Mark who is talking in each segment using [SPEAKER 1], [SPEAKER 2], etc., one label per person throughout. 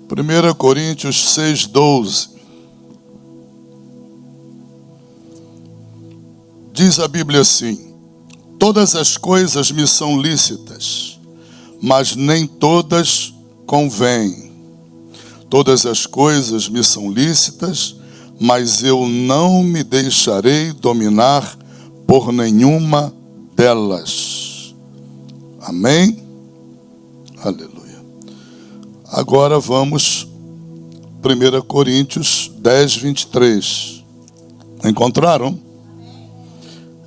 [SPEAKER 1] 1 Coríntios 6:12. Diz a Bíblia assim: todas as coisas me são lícitas, mas nem todas convêm. Todas as coisas me são lícitas, mas eu não me deixarei dominar por nenhuma delas. Amém? Aleluia. Agora vamos 1 Coríntios 10:23. Encontraram?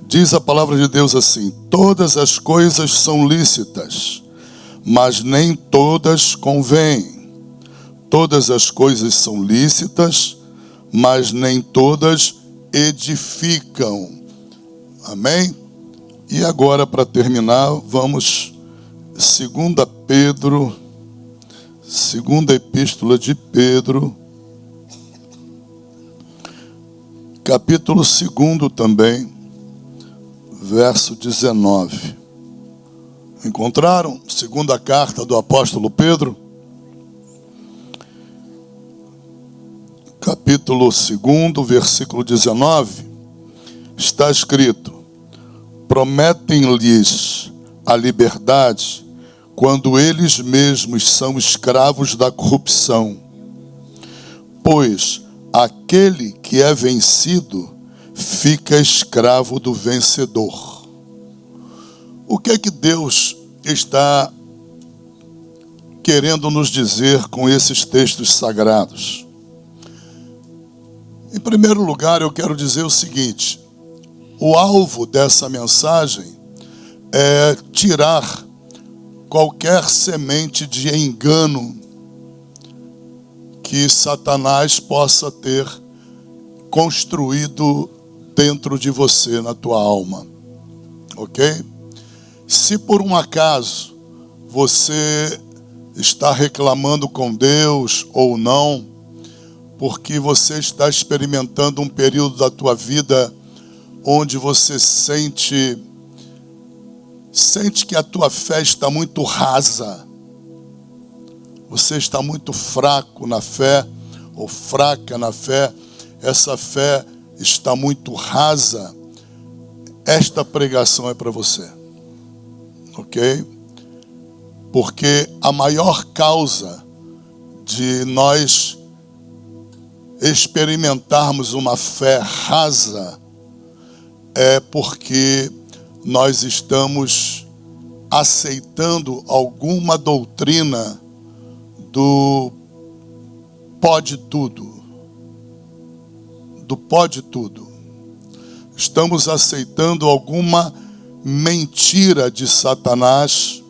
[SPEAKER 1] Diz a palavra de Deus assim: todas as coisas são lícitas, mas nem todas convêm. Todas as coisas são lícitas, mas nem todas edificam. Amém? E agora, para terminar, vamos 2 Pedro, segunda epístola de Pedro, capítulo 2 também, verso 19. Encontraram? Segunda carta do apóstolo Pedro, capítulo 2, versículo 19, está escrito: prometem-lhes a liberdade quando eles mesmos são escravos da corrupção. Pois aquele que é vencido fica escravo do vencedor. O que é que Deus está querendo nos dizer com esses textos sagrados? Em primeiro lugar, eu quero dizer o seguinte: o alvo dessa mensagem é tirar qualquer semente de engano que Satanás possa ter construído dentro de você, na tua alma. Ok? Se por um acaso você está reclamando com Deus ou não, porque você está experimentando um período da tua vida onde você sente que a tua fé está muito rasa, você está muito fraco na fé, ou fraca na fé, essa fé está muito rasa, esta pregação é para você, ok? Porque a maior causa de nós experimentarmos uma fé rasa é porque nós estamos aceitando alguma doutrina do pode tudo. Do pode tudo. Estamos aceitando alguma mentira de Satanás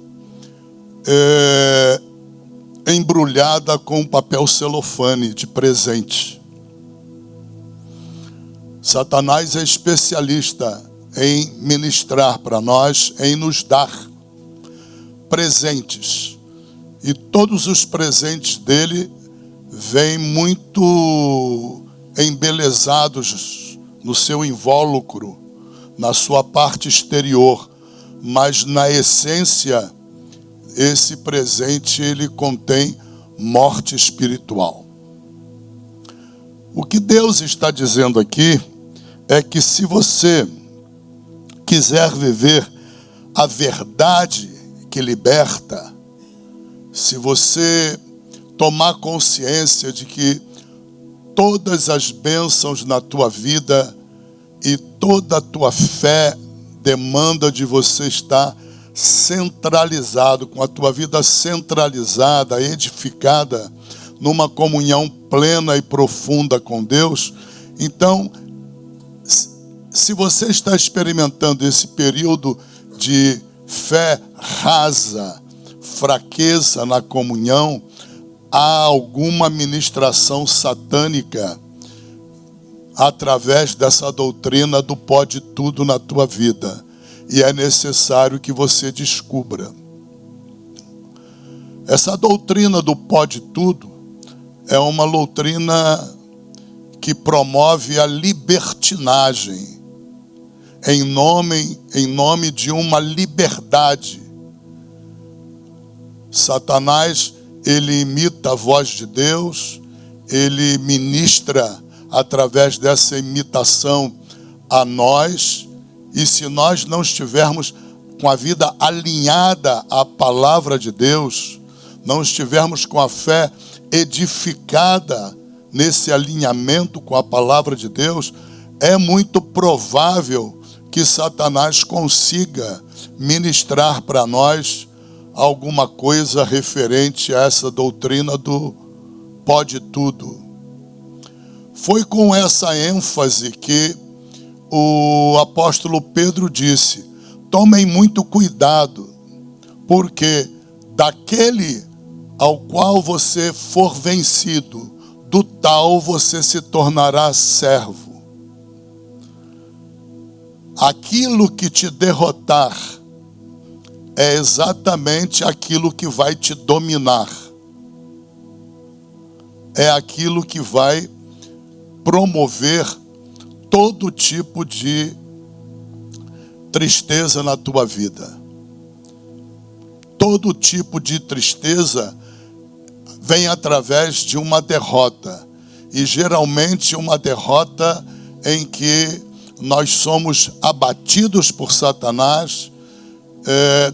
[SPEAKER 1] embrulhada com papel celofane de presente. Satanás é especialista em ministrar para nós, em nos dar presentes. E todos os presentes dele vêm muito embelezados no seu invólucro, na sua parte exterior. Mas na essência, esse presente ele contém morte espiritual. O que Deus está dizendo aqui é que se você quiser viver a verdade que liberta, se você tomar consciência de que todas as bênçãos na tua vida e toda a tua fé demanda de você estar centralizado, com a tua vida centralizada, edificada, numa comunhão plena e profunda com Deus, então, se você está experimentando esse período de fé rasa, fraqueza na comunhão, há alguma ministração satânica através dessa doutrina do pode tudo na tua vida. E é necessário que você descubra. Essa doutrina do pode tudo é uma doutrina que promove a libertinagem em nome de uma liberdade. Satanás, ele imita a voz de Deus, ele ministra através dessa imitação a nós, e se nós não estivermos com a vida alinhada à palavra de Deus, não estivermos com a fé edificada nesse alinhamento com a palavra de Deus, é muito provável que Satanás consiga ministrar para nós alguma coisa referente a essa doutrina do pode tudo. Foi com essa ênfase que o apóstolo Pedro disse: tomem muito cuidado, porque daquele ao qual você for vencido, do tal você se tornará servo. Aquilo que te derrotar é exatamente aquilo que vai te dominar. É aquilo que vai promover todo tipo de tristeza na tua vida. Todo tipo de tristeza vem através de uma derrota. E geralmente uma derrota em que nós somos abatidos por Satanás,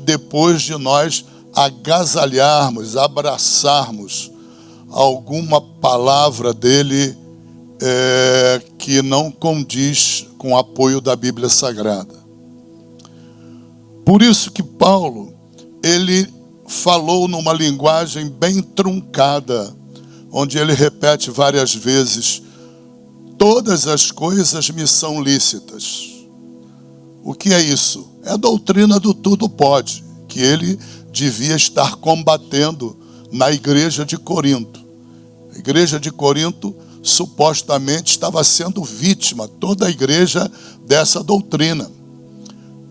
[SPEAKER 1] depois de nós agasalharmos, abraçarmos alguma palavra dele que não condiz com o apoio da Bíblia Sagrada. Por isso que Paulo, ele falou numa linguagem bem truncada, onde ele repete várias vezes: todas as coisas me são lícitas. O que é isso? É a doutrina do tudo pode, que ele devia estar combatendo na igreja de Corinto. A igreja de Corinto supostamente estava sendo vítima, toda a igreja, dessa doutrina.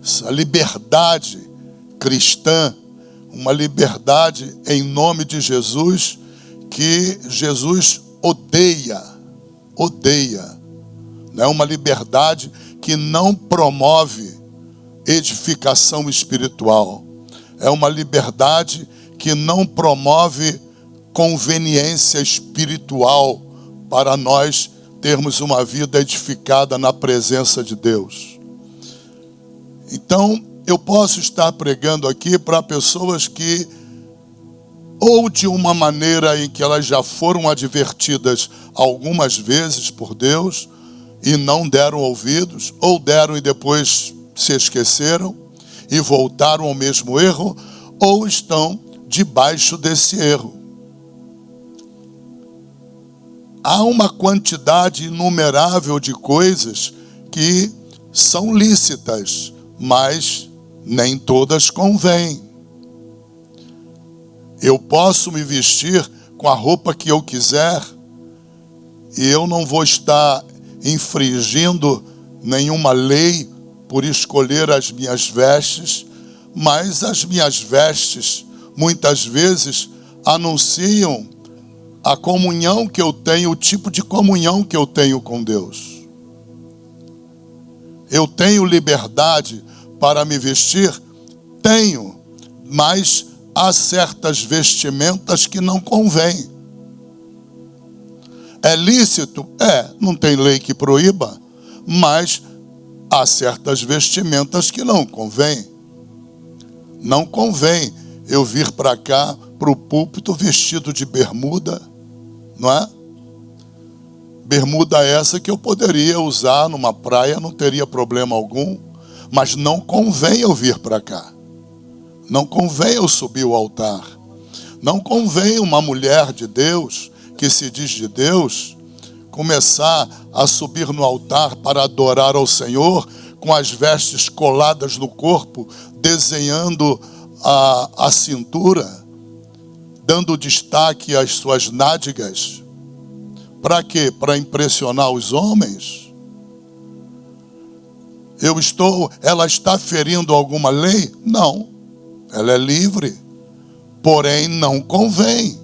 [SPEAKER 1] Essa liberdade cristã, uma liberdade em nome de Jesus, que Jesus odeia. Não é uma liberdade que não promove edificação espiritual. É uma liberdade que não promove conveniência espiritual para nós termos uma vida edificada na presença de Deus. Então, eu posso estar pregando aqui para pessoas que, ou de uma maneira em que elas já foram advertidas algumas vezes por Deus e não deram ouvidos, ou deram e depois se esqueceram e voltaram ao mesmo erro, ou estão debaixo desse erro. Há uma quantidade inumerável de coisas que são lícitas, mas nem todas convêm. Eu posso me vestir com a roupa que eu quiser e eu não vou estar infringindo nenhuma lei por escolher as minhas vestes, mas as minhas vestes muitas vezes anunciam a comunhão que eu tenho, o tipo de comunhão que eu tenho com Deus. Eu tenho liberdade para me vestir? Tenho, mas há certas vestimentas que não convêm. É lícito? Não tem lei que proíba, mas há certas vestimentas que não convêm. Não convém eu vir para cá, para o púlpito, vestido de bermuda, não é? Bermuda essa que eu poderia usar numa praia, não teria problema algum, mas não convém eu vir para cá. Não convém eu subir o altar. Não convém uma mulher de Deus, que se diz de Deus, começar a subir no altar para adorar ao Senhor, com as vestes coladas no corpo, desenhando a cintura, dando destaque às suas nádegas. Para quê? Para impressionar os homens? Ela está ferindo alguma lei? Não. Ela é livre. Porém, não convém.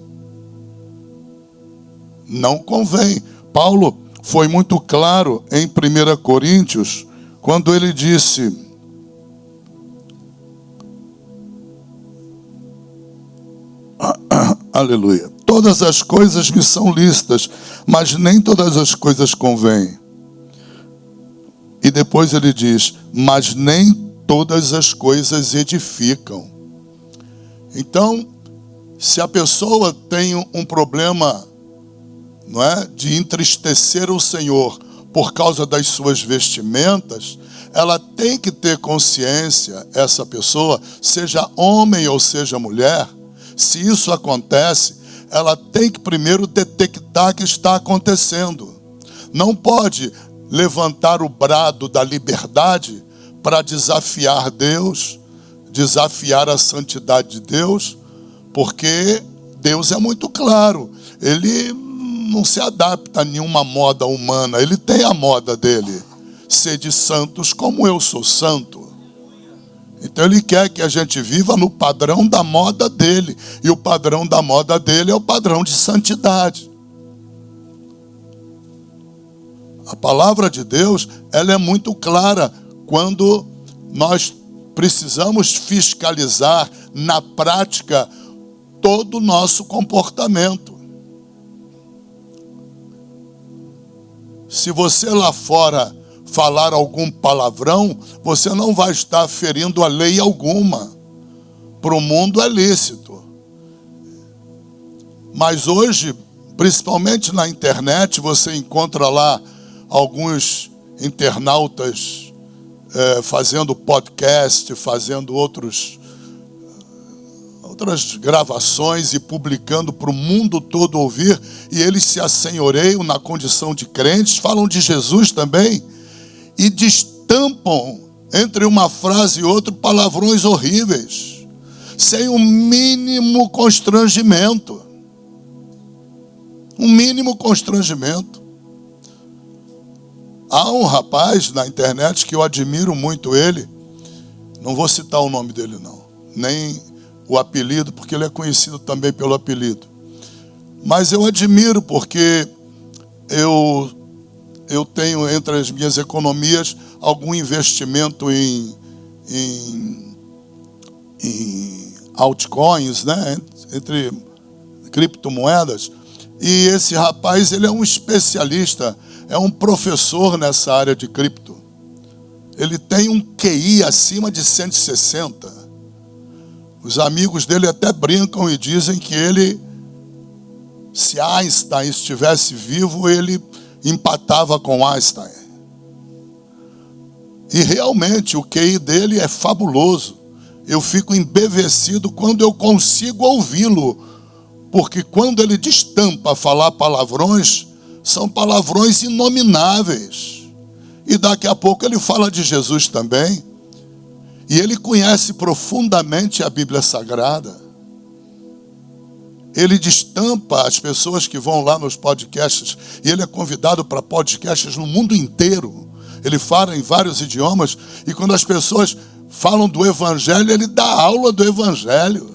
[SPEAKER 1] Não convém. Paulo foi muito claro em 1 Coríntios, quando ele disse: Aleluia. Todas as coisas me são lícitas, mas nem todas as coisas convêm. E depois ele diz, mas nem todas as coisas edificam. Então, se a pessoa tem um problema, não é, de entristecer o Senhor por causa das suas vestimentas, ela tem que ter consciência, essa pessoa, seja homem ou seja mulher, se isso acontece, ela tem que primeiro detectar que está acontecendo. Não pode levantar o brado da liberdade para desafiar Deus, desafiar a santidade de Deus, porque Deus é muito claro. Ele não se adapta a nenhuma moda humana. Ele tem a moda dele. Sede santos como eu sou santo. Então ele quer que a gente viva no padrão da moda dele. E o padrão da moda dele é o padrão de santidade. A palavra de Deus, ela é muito clara quando nós precisamos fiscalizar na prática todo o nosso comportamento. Se você lá fora falar algum palavrão, você não vai estar ferindo a lei alguma. Para o mundo é lícito. Mas hoje, principalmente na internet, você encontra lá alguns internautas fazendo podcast, fazendo outras gravações e publicando para o mundo todo ouvir, e eles se assenhoreiam na condição de crentes, falam de Jesus também, e destampam entre uma frase e outra palavrões horríveis, sem o mínimo constrangimento. Um mínimo constrangimento. Há um rapaz na internet que eu admiro muito ele, não vou citar o nome dele não, nem o apelido, porque ele é conhecido também pelo apelido. Mas eu admiro porque eu tenho entre as minhas economias algum investimento em altcoins, né? Entre criptomoedas. E esse rapaz, ele é um especialista, é um professor nessa área de cripto. Ele tem um QI acima de 160. Os amigos dele até brincam e dizem que ele, se Einstein estivesse vivo, ele empatava com Einstein. E realmente o QI dele é fabuloso. Eu fico embevecido quando eu consigo ouvi-lo, porque quando ele destampa a falar palavrões, são palavrões inomináveis. E daqui a pouco ele fala de Jesus também. E ele conhece profundamente a Bíblia Sagrada. Ele destampa as pessoas que vão lá nos podcasts. E ele é convidado para podcasts no mundo inteiro. Ele fala em vários idiomas. E quando as pessoas falam do Evangelho, ele dá aula do Evangelho.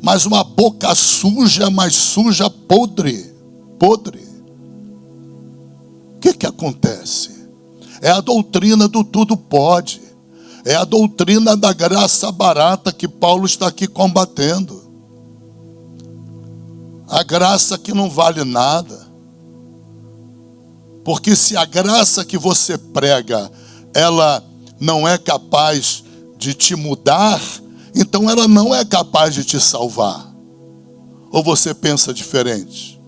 [SPEAKER 1] Mas uma boca suja, mas suja, podre. Podre. O que acontece? É a doutrina do tudo pode. É a doutrina da graça barata que Paulo está aqui combatendo. A graça que não vale nada. Porque se a graça que você prega, ela não é capaz de te mudar, então ela não é capaz de te salvar. Ou você pensa diferente?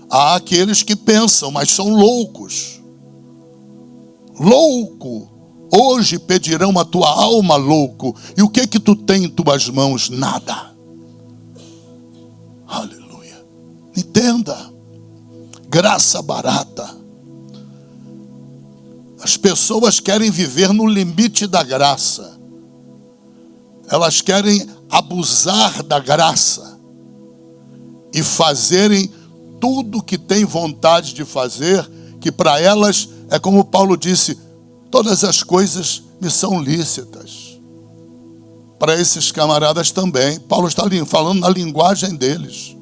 [SPEAKER 1] Há aqueles que pensam, mas são loucos. Louco! Hoje pedirão a tua alma, louco. E o que tu tem em tuas mãos? Nada. Aleluia. Entenda. Graça barata. As pessoas querem viver no limite da graça. Elas querem abusar da graça. E fazerem tudo que têm vontade de fazer, que para elas é como Paulo disse, todas as coisas me são lícitas. Para esses camaradas também. Paulo está falando na linguagem deles.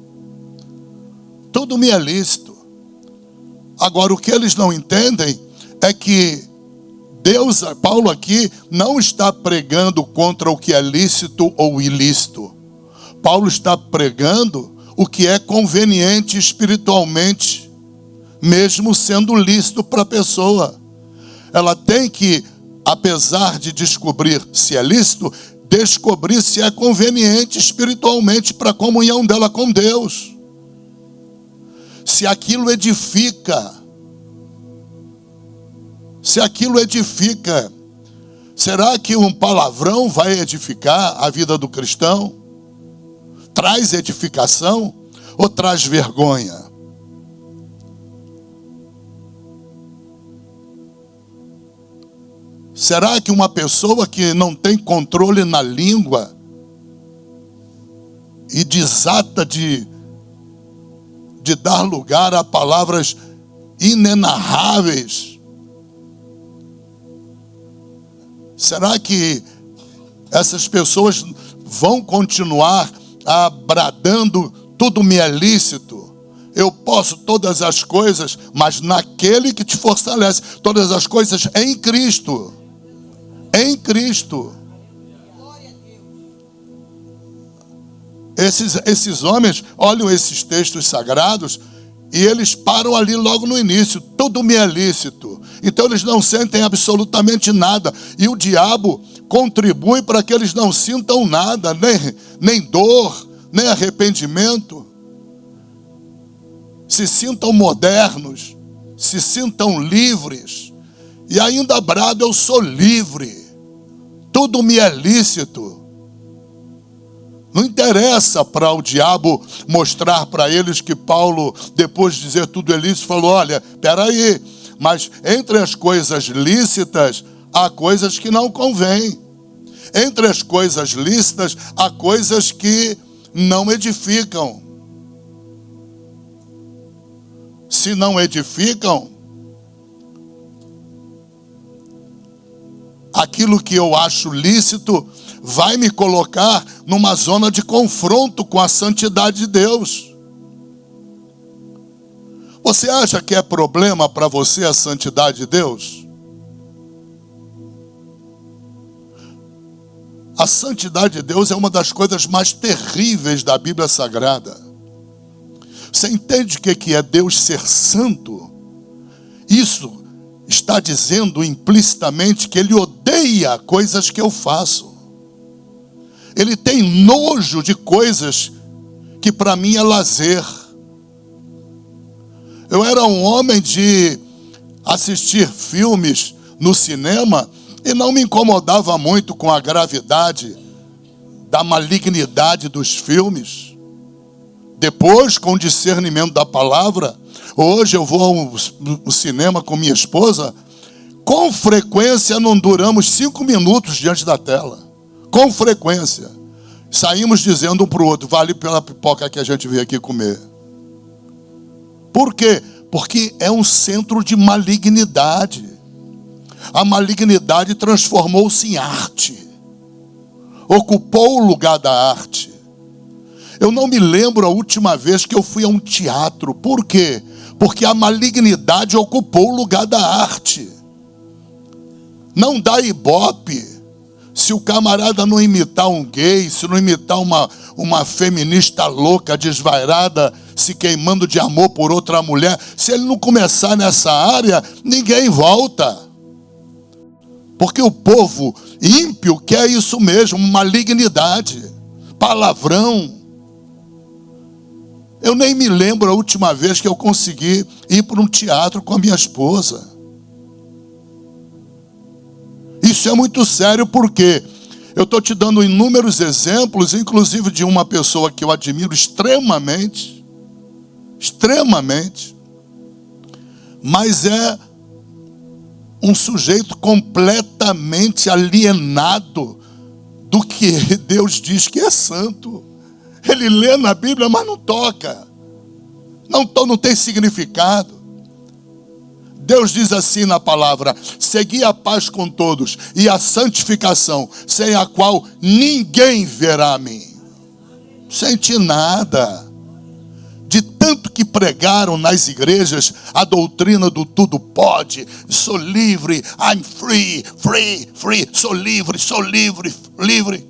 [SPEAKER 1] Tudo me é lícito. Agora, o que eles não entendem é que Deus, Paulo aqui, não está pregando contra o que é lícito ou ilícito. Paulo está pregando o que é conveniente espiritualmente, mesmo sendo lícito para a pessoa. Ela tem que, apesar de descobrir se é lícito, descobrir se é conveniente espiritualmente para a comunhão dela com Deus. Se aquilo edifica. Se aquilo edifica. Será que um palavrão vai edificar a vida do cristão? Traz edificação ou traz vergonha? Será que uma pessoa que não tem controle na língua e desata de dar lugar a palavras inenarráveis, será que essas pessoas vão continuar bradando, tudo me é lícito, eu posso todas as coisas, mas naquele que te fortalece, todas as coisas em Cristo. Em Cristo. Esses homens olham esses textos sagrados e eles param ali logo no início. Tudo me é lícito. Então eles não sentem absolutamente nada. E o diabo contribui para que eles não sintam nada, nem dor, nem arrependimento. Se sintam modernos, se sintam livres. E ainda brado, eu sou livre. Tudo me é lícito. Não interessa para o diabo mostrar para eles que Paulo, depois de dizer tudo é lícito, falou, olha, peraí, mas entre as coisas lícitas, há coisas que não convêm. Entre as coisas lícitas, há coisas que não edificam. Se não edificam, aquilo que eu acho lícito vai me colocar numa zona de confronto com a santidade de Deus. Você acha que é problema para você a santidade de Deus? A santidade de Deus é uma das coisas mais terríveis da Bíblia Sagrada. Você entende o que é Deus ser santo? Isso está dizendo implicitamente que Ele odeia coisas que eu faço. Ele tem nojo de coisas que para mim é lazer. Eu era um homem de assistir filmes no cinema e não me incomodava muito com a gravidade da malignidade dos filmes. Depois, com o discernimento da palavra, hoje eu vou ao cinema com minha esposa, com frequência não duramos 5 minutos diante da tela. Com frequência. Saímos dizendo um para o outro, vale pela pipoca que a gente veio aqui comer. Por quê? Porque é um centro de malignidade. A malignidade transformou-se em arte. Ocupou o lugar da arte. Eu não me lembro a última vez que eu fui a um teatro. Por quê? Porque a malignidade ocupou o lugar da arte. Não dá ibope se o camarada não imitar um gay, se não imitar uma feminista louca, desvairada, se queimando de amor por outra mulher. Se ele não começar nessa área, ninguém volta. Porque o povo ímpio quer isso mesmo, malignidade, palavrão. Eu nem me lembro a última vez que eu consegui ir para um teatro com a minha esposa. Isso é muito sério porque eu estou te dando inúmeros exemplos, inclusive de uma pessoa que eu admiro extremamente, mas é um sujeito completamente alienado do que Deus diz que é santo. Ele lê na Bíblia, mas não toca. Não tem significado. Deus diz assim na palavra: segui a paz com todos e a santificação, sem a qual ninguém verá a mim. Não senti nada. De tanto que pregaram nas igrejas a doutrina do tudo pode, sou livre, I'm free, free, free, sou livre, livre.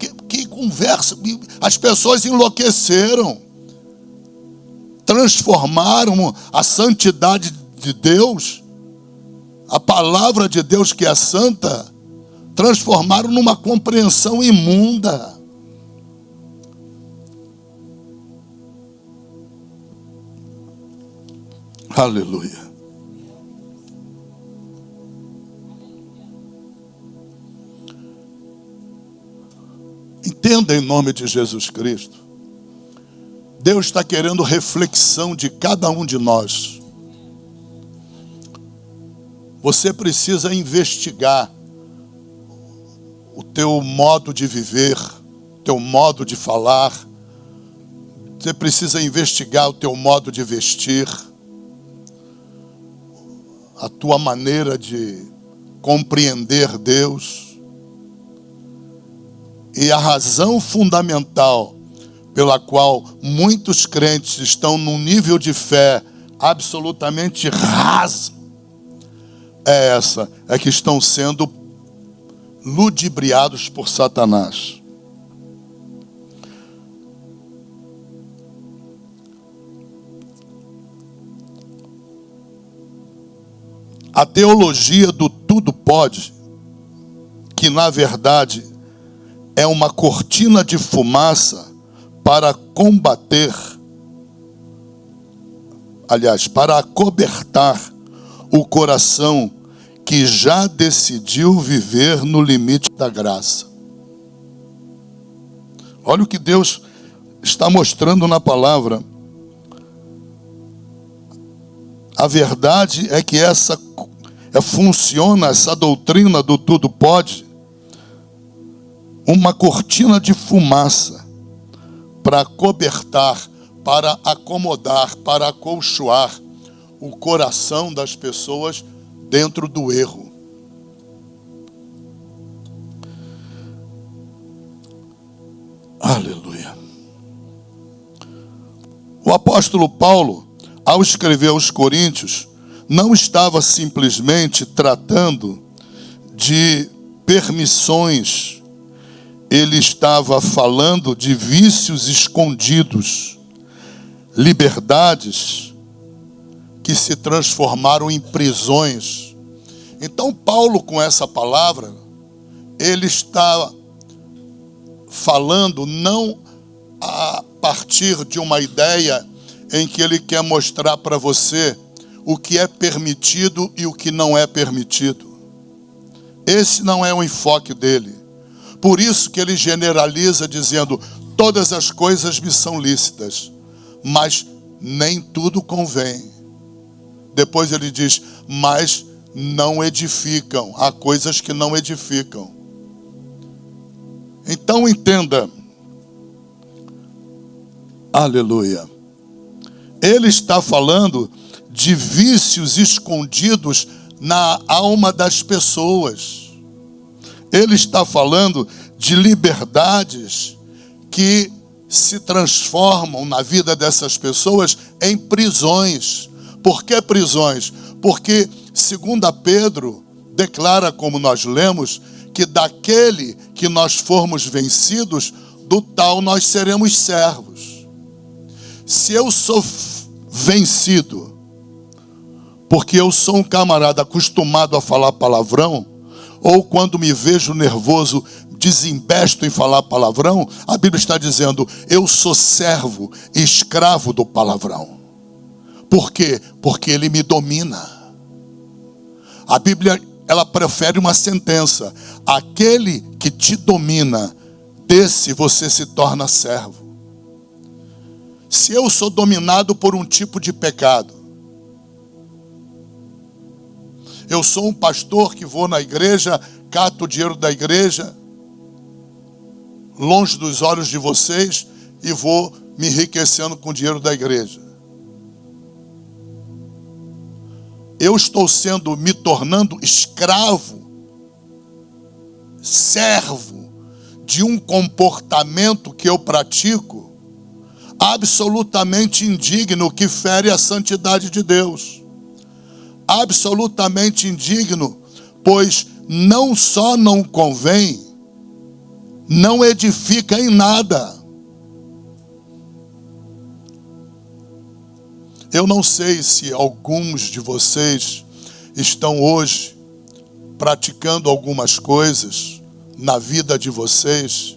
[SPEAKER 1] conversa, as pessoas enlouqueceram, transformaram a santidade de Deus, a palavra de Deus que é santa, transformaram numa compreensão imunda. Aleluia. Entenda em nome de Jesus Cristo. Deus está querendo reflexão de cada um de nós. Você precisa investigar o teu modo de viver, teu modo de falar. Você precisa investigar o teu modo de vestir, a tua maneira de compreender Deus. E a razão fundamental pela qual muitos crentes estão num nível de fé absolutamente raso é essa, é que estão sendo ludibriados por Satanás. A teologia do tudo pode, que na verdade é uma cortina de fumaça para combater, aliás, para acobertar o coração que já decidiu viver no limite da graça. Olha o que Deus está mostrando na palavra. A verdade é que funciona essa doutrina do tudo pode, uma cortina de fumaça para acobertar, para acomodar, para acolchoar o coração das pessoas dentro do erro. Aleluia. O apóstolo Paulo, ao escrever aos Coríntios, não estava simplesmente tratando de permissões. Ele estava falando de vícios escondidos, liberdades que se transformaram em prisões. Então Paulo, com essa palavra, ele está falando não a partir de uma ideia em que ele quer mostrar para você o que é permitido e o que não é permitido. Esse não é o enfoque dele. Por isso que ele generaliza dizendo: todas as coisas me são lícitas, mas nem tudo convém. Depois ele diz: mas não edificam. Há coisas que não edificam. Então entenda. Aleluia. Ele está falando de vícios escondidos na alma das pessoas. Ele está falando de liberdades que se transformam na vida dessas pessoas em prisões. Por que prisões? Porque, segundo Pedro, declara, como nós lemos, que daquele que nós formos vencidos, do tal nós seremos servos. Se eu sou vencido, porque eu sou um camarada acostumado a falar palavrão, ou quando me vejo nervoso, desembesto em falar palavrão, a Bíblia está dizendo: eu sou servo e escravo do palavrão. Por quê? Porque ele me domina. A Bíblia, ela prefere uma sentença: aquele que te domina, desse você se torna servo. Se eu sou dominado por um tipo de pecado, eu sou um pastor que vou na igreja, cato o dinheiro da igreja, longe dos olhos de vocês, e vou me enriquecendo com o dinheiro da igreja. Eu estou me tornando escravo, servo de um comportamento que eu pratico, absolutamente indigno, que fere a santidade de Deus. Absolutamente indigno, pois não só não convém, não edifica em nada. Eu não sei se alguns de vocês estão hoje praticando algumas coisas na vida de vocês,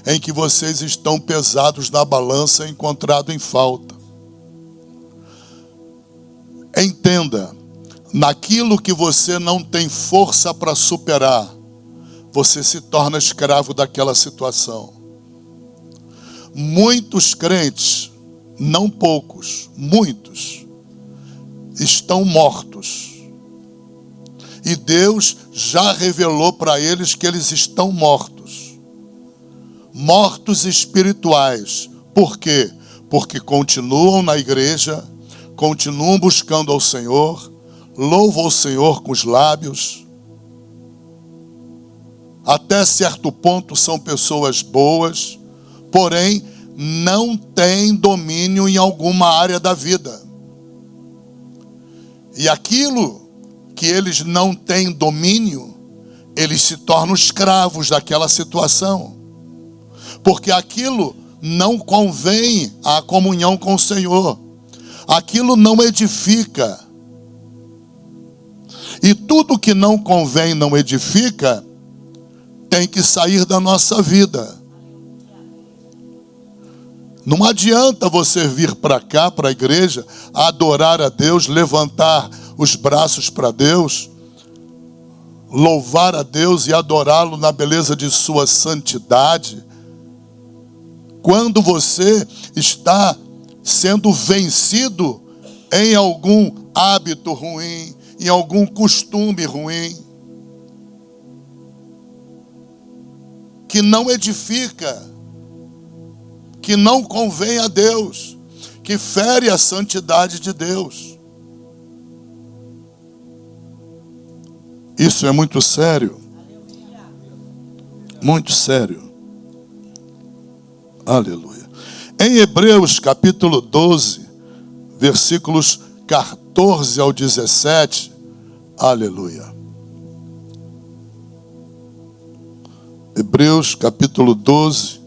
[SPEAKER 1] em que vocês estão pesados na balança e encontrados em falta. Entenda, naquilo que você não tem força para superar, você se torna escravo daquela situação. Muitos crentes, não poucos, muitos, estão mortos. E Deus já revelou para eles que eles estão mortos. Mortos espirituais. Por quê? Porque continuam na igreja, continuam buscando ao Senhor, louvam o Senhor com os lábios. Até certo ponto são pessoas boas, porém não têm domínio em alguma área da vida. E aquilo que eles não têm domínio, eles se tornam escravos daquela situação. Porque aquilo não convém à comunhão com o Senhor. Aquilo não edifica. E tudo que não convém, não edifica, tem que sair da nossa vida. Não adianta você vir para cá, para a igreja, adorar a Deus, levantar os braços para Deus, louvar a Deus e adorá-lo na beleza de sua santidade, quando você está sendo vencido em algum hábito ruim, em algum costume ruim, que não edifica, que não convém a Deus, que fere a santidade de Deus. Isso é muito sério. Muito sério. Aleluia. Em Hebreus capítulo 12, versículos 14 ao 17, aleluia. Hebreus capítulo 12,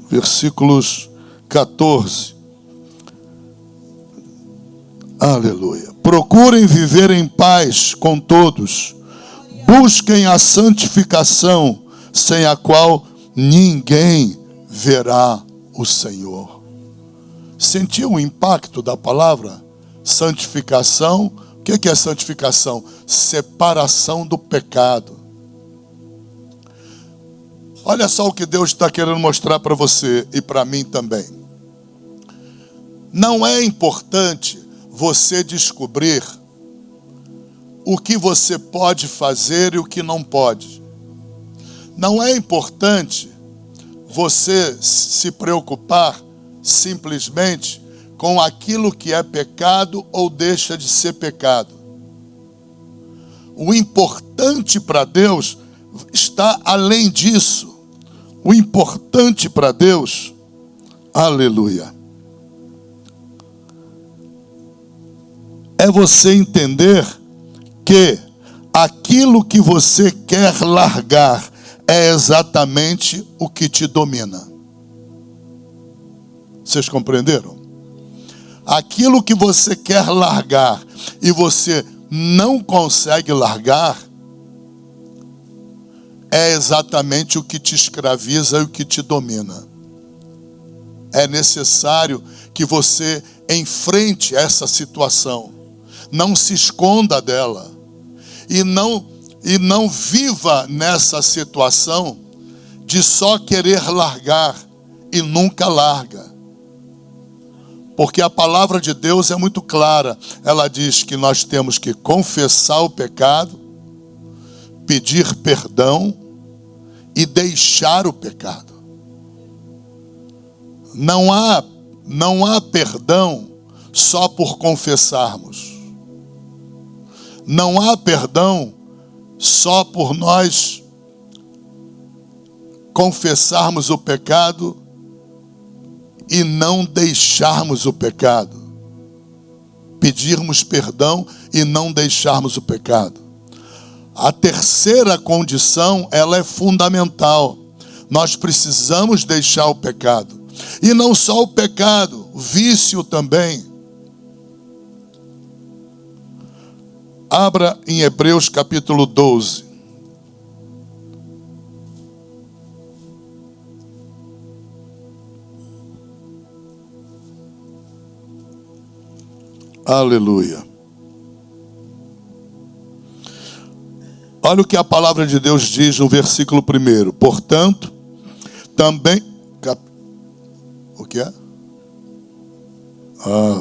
[SPEAKER 1] versículos 14. Aleluia. Procurem viver em paz com todos. Busquem a santificação, sem a qual ninguém verá o Senhor. Sentiu o impacto da palavra? Santificação. O que é santificação? Separação do pecado. Olha só o que Deus está querendo mostrar para você e para mim também. Não é importante você descobrir o que você pode fazer e o que não pode. Não é importante você se preocupar simplesmente com aquilo que é pecado ou deixa de ser pecado. O importante para Deus está além disso. O importante para Deus, aleluia, é você entender que aquilo que você quer largar é exatamente o que te domina. Vocês compreenderam? Aquilo que você quer largar e você não consegue largar é exatamente o que te escraviza e o que te domina. É necessário que você enfrente essa situação. Não se esconda dela. E não viva nessa situação de só querer largar e nunca larga. Porque a palavra de Deus é muito clara. Ela diz que nós temos que confessar o pecado, pedir perdão e deixar o pecado. Não há perdão só por confessarmos. Não há perdão só por nós confessarmos o pecado e não deixarmos o pecado. Pedirmos perdão e não deixarmos o pecado. A terceira condição, ela é fundamental. Nós precisamos deixar o pecado. E não só o pecado, o vício também. Abra em Hebreus capítulo 12. Aleluia. Olha o que a palavra de Deus diz no versículo 1. Portanto, também... O que é?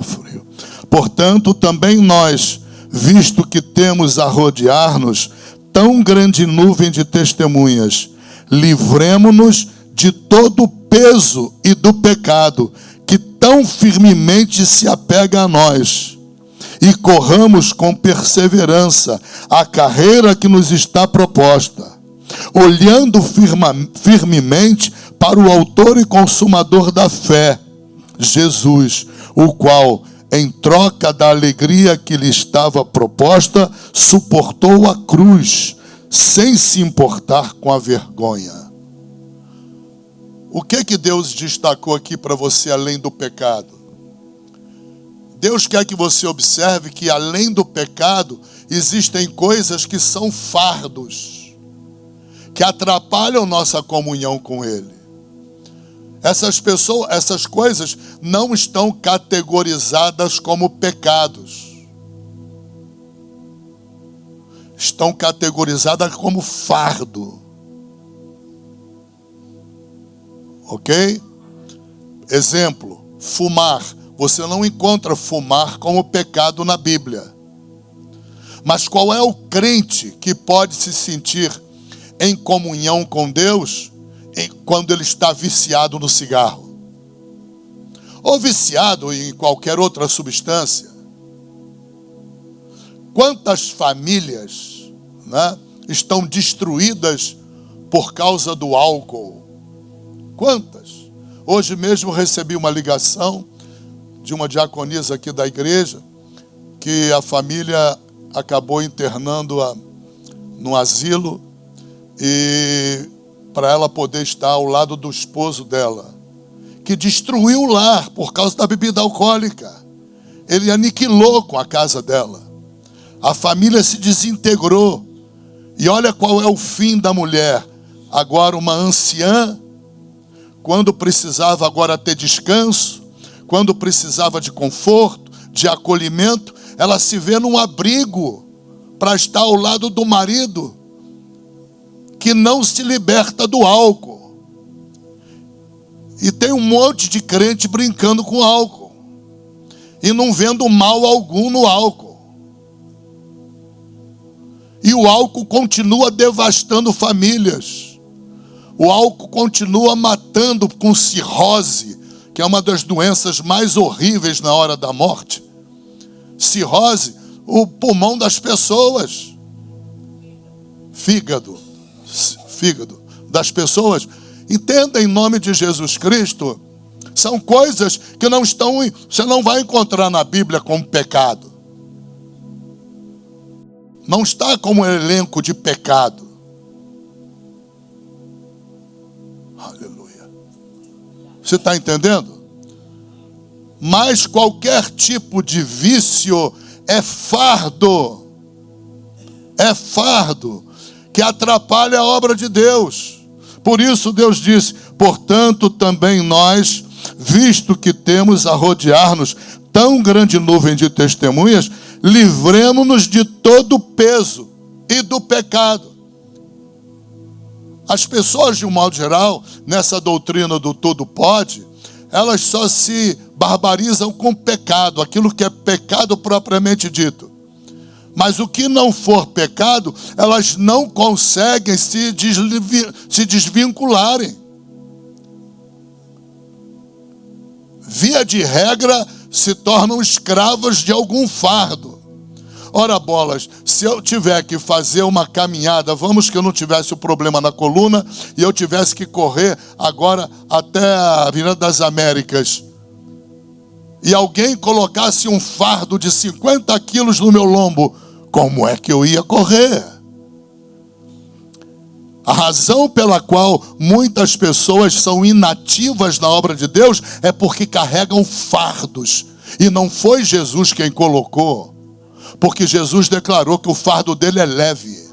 [SPEAKER 1] Frio. Portanto, também nós, visto que temos a rodear-nos tão grande nuvem de testemunhas, livremo-nos de todo o peso e do pecado que tão firmemente se apega a nós, e corramos com perseverança a carreira que nos está proposta, olhando firmemente para o autor e consumador da fé, Jesus, o qual, em troca da alegria que lhe estava proposta, suportou a cruz, sem se importar com a vergonha. O que Deus destacou aqui para você além do pecado? Deus quer que você observe que além do pecado, existem coisas que são fardos, que atrapalham nossa comunhão com Ele. Essas coisas não estão categorizadas como pecados. Estão categorizadas como fardo. Ok? Exemplo, fumar. Você não encontra fumar como pecado na Bíblia. Mas qual é o crente que pode se sentir em comunhão com Deus quando ele está viciado no cigarro? Ou viciado em qualquer outra substância? Quantas famílias, né, estão destruídas por causa do álcool? Quantas? Hoje mesmo recebi uma ligação de uma diaconisa aqui da igreja, que a família acabou internando-a no asilo, e para ela poder estar ao lado do esposo dela, que destruiu o lar por causa da bebida alcoólica. Ele aniquilou com a casa dela. A família se desintegrou. E olha qual é o fim da mulher. Agora uma anciã, quando precisava agora ter descanso, quando precisava de conforto, de acolhimento, ela se vê num abrigo para estar ao lado do marido, que não se liberta do álcool. E tem um monte de crente brincando com álcool e não vendo mal algum no álcool. E o álcool continua devastando famílias. O álcool continua matando com cirrose, que é uma das doenças mais horríveis na hora da morte. Cirrose, o pulmão das pessoas. Fígado das pessoas. Entenda, em nome de Jesus Cristo, são coisas que não estão, você não vai encontrar na Bíblia como pecado. Não está como elenco de pecado. Aleluia. Você está entendendo? Mas qualquer tipo de vício é fardo. É fardo que atrapalha a obra de Deus. Por isso Deus disse: portanto também nós, visto que temos a rodear-nos tão grande nuvem de testemunhas, livremo-nos de todo o peso e do pecado. As pessoas, de um modo geral, nessa doutrina do tudo pode, elas só se barbarizam com pecado, aquilo que é pecado propriamente dito. Mas o que não for pecado, elas não conseguem se desvincularem. Via de regra, se tornam escravas de algum fardo. Ora bolas, se eu tiver que fazer uma caminhada, vamos que eu não tivesse o problema na coluna, e eu tivesse que correr agora até a Avenida das Américas, e alguém colocasse um fardo de 50 quilos no meu lombo, como é que eu ia correr? A razão pela qual muitas pessoas são inativas na obra de Deus é porque carregam fardos. E não foi Jesus quem colocou, porque Jesus declarou que o fardo dele é leve.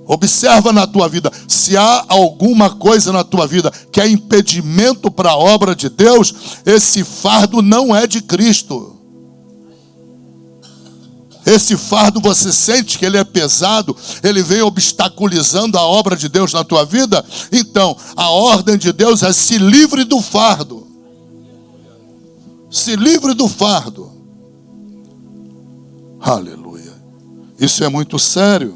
[SPEAKER 1] Observa na tua vida, se há alguma coisa na tua vida que é impedimento para a obra de Deus, esse fardo não é de Cristo. Esse fardo você sente que ele é pesado, ele vem obstaculizando a obra de Deus na tua vida. Então, a ordem de Deus é: se livre do fardo. Se livre do fardo. Aleluia. Isso é muito sério.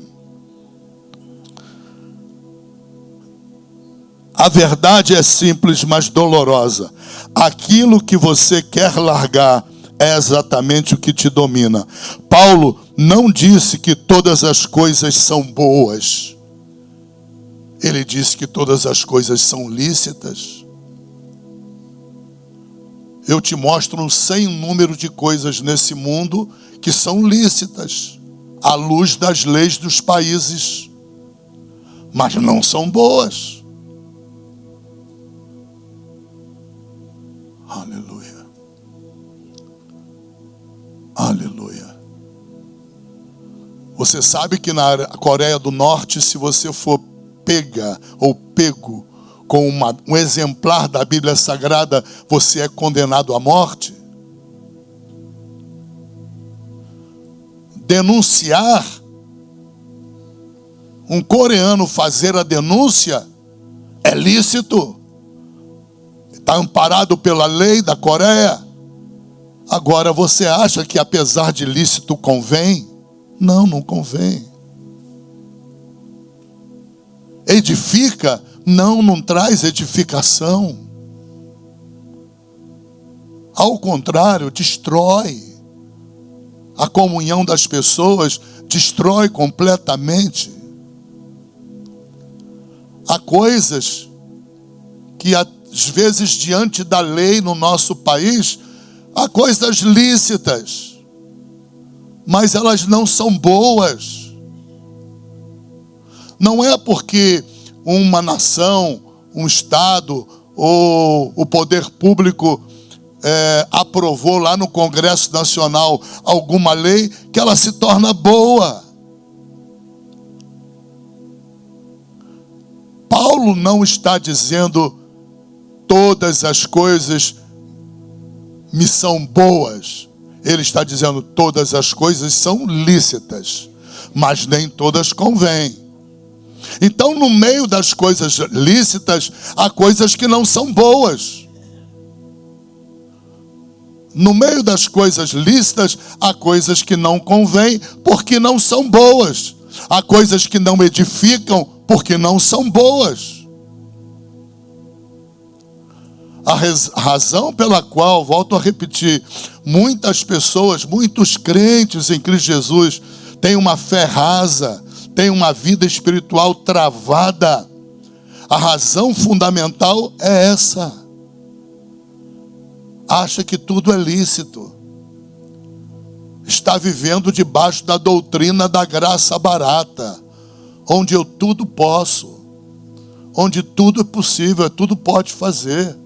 [SPEAKER 1] A verdade é simples, mas dolorosa. Aquilo que você quer largar é exatamente o que te domina. Paulo não disse que todas as coisas são boas. Ele disse que todas as coisas são lícitas. Eu te mostro um sem número de coisas nesse mundo que são lícitas, à luz das leis dos países, mas não são boas. Aleluia. Aleluia. Você sabe que na Coreia do Norte, se você for pega ou pego com um exemplar da Bíblia Sagrada, você é condenado à morte? Denunciar, um coreano fazer a denúncia, é lícito. Está amparado pela lei da Coreia. Agora, você acha que apesar de lícito convém? Não, não convém. Edifica? Não, não traz edificação. Ao contrário, destrói a comunhão das pessoas, destrói completamente. Há coisas que às vezes diante da lei no nosso país, há coisas lícitas, mas elas não são boas. Não é porque uma nação, um estado ou o poder público aprovou lá no Congresso Nacional alguma lei que ela se torna boa. Paulo não está dizendo todas as coisas me são boas. Ele está dizendo todas as coisas são lícitas, mas nem todas convêm. Então, no meio das coisas lícitas, há coisas que não são boas. No meio das coisas lícitas, há coisas que não convêm, porque não são boas. Há coisas que não edificam, porque não são boas. A razão pela qual, volto a repetir, muitas pessoas, muitos crentes em Cristo Jesus, têm uma fé rasa, têm uma vida espiritual travada. A razão fundamental é essa. Acha que tudo é lícito. Está vivendo debaixo da doutrina da graça barata, onde eu tudo posso, onde tudo é possível, tudo pode fazer.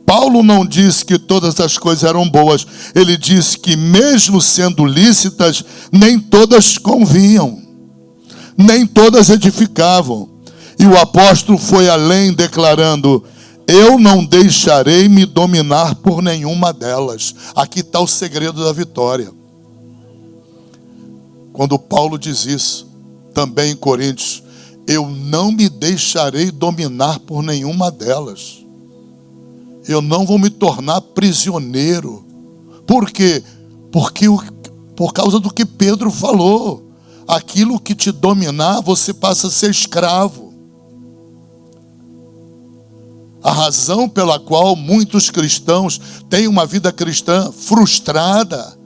[SPEAKER 1] Paulo não disse que todas as coisas eram boas. Ele disse que mesmo sendo lícitas, nem todas convinham, nem todas edificavam. E o apóstolo foi além, declarando: eu não deixarei me dominar por nenhuma delas. Aqui está o segredo da vitória. Quando Paulo diz isso, também em Coríntios, eu não me deixarei dominar por nenhuma delas. Eu não vou me tornar prisioneiro. Por quê? Por causa do que Pedro falou. Aquilo que te dominar, você passa a ser escravo. A razão pela qual muitos cristãos têm uma vida cristã frustrada,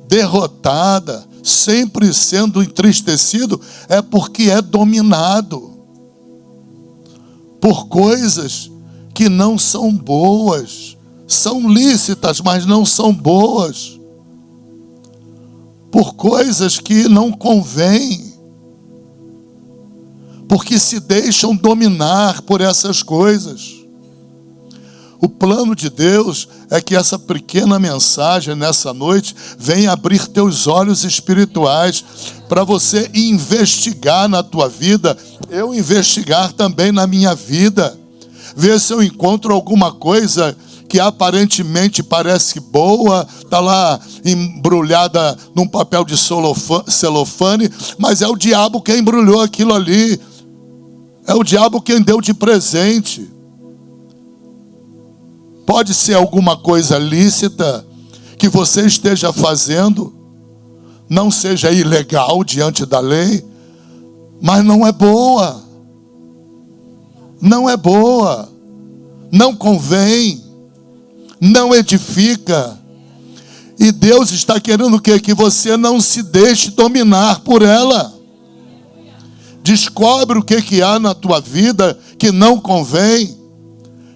[SPEAKER 1] derrotada, sempre sendo entristecido, é porque é dominado por coisas que não são boas. São lícitas, mas não são boas. por coisas que não convêm, porque se deixam dominar por essas coisas. O plano de Deus é que essa pequena mensagem nessa noite venha abrir teus olhos espirituais para você investigar na tua vida, eu investigar também na minha vida, ver se eu encontro alguma coisa que aparentemente parece boa, está lá embrulhada num papel de celofane, mas é o diabo quem embrulhou aquilo ali, é o diabo quem deu de presente. Pode ser alguma coisa lícita que você esteja fazendo, não seja ilegal diante da lei, mas não é boa. Não é boa. Não convém. Não edifica. E Deus está querendo o quê? Que você não se deixe dominar por ela. Descobre o que há na tua vida que não convém,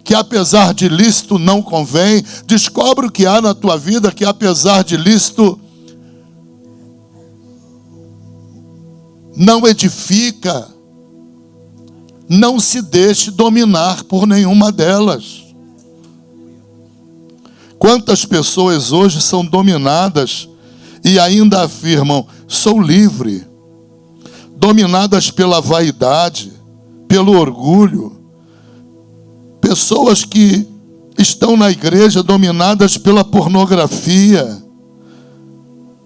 [SPEAKER 1] que apesar de lícito não convém. Descobre o que há na tua vida que apesar de lícito não edifica. Não se deixe dominar por nenhuma delas. Quantas pessoas hoje são dominadas e ainda afirmam, sou livre, dominadas pela vaidade, pelo orgulho. Pessoas que estão na igreja dominadas pela pornografia.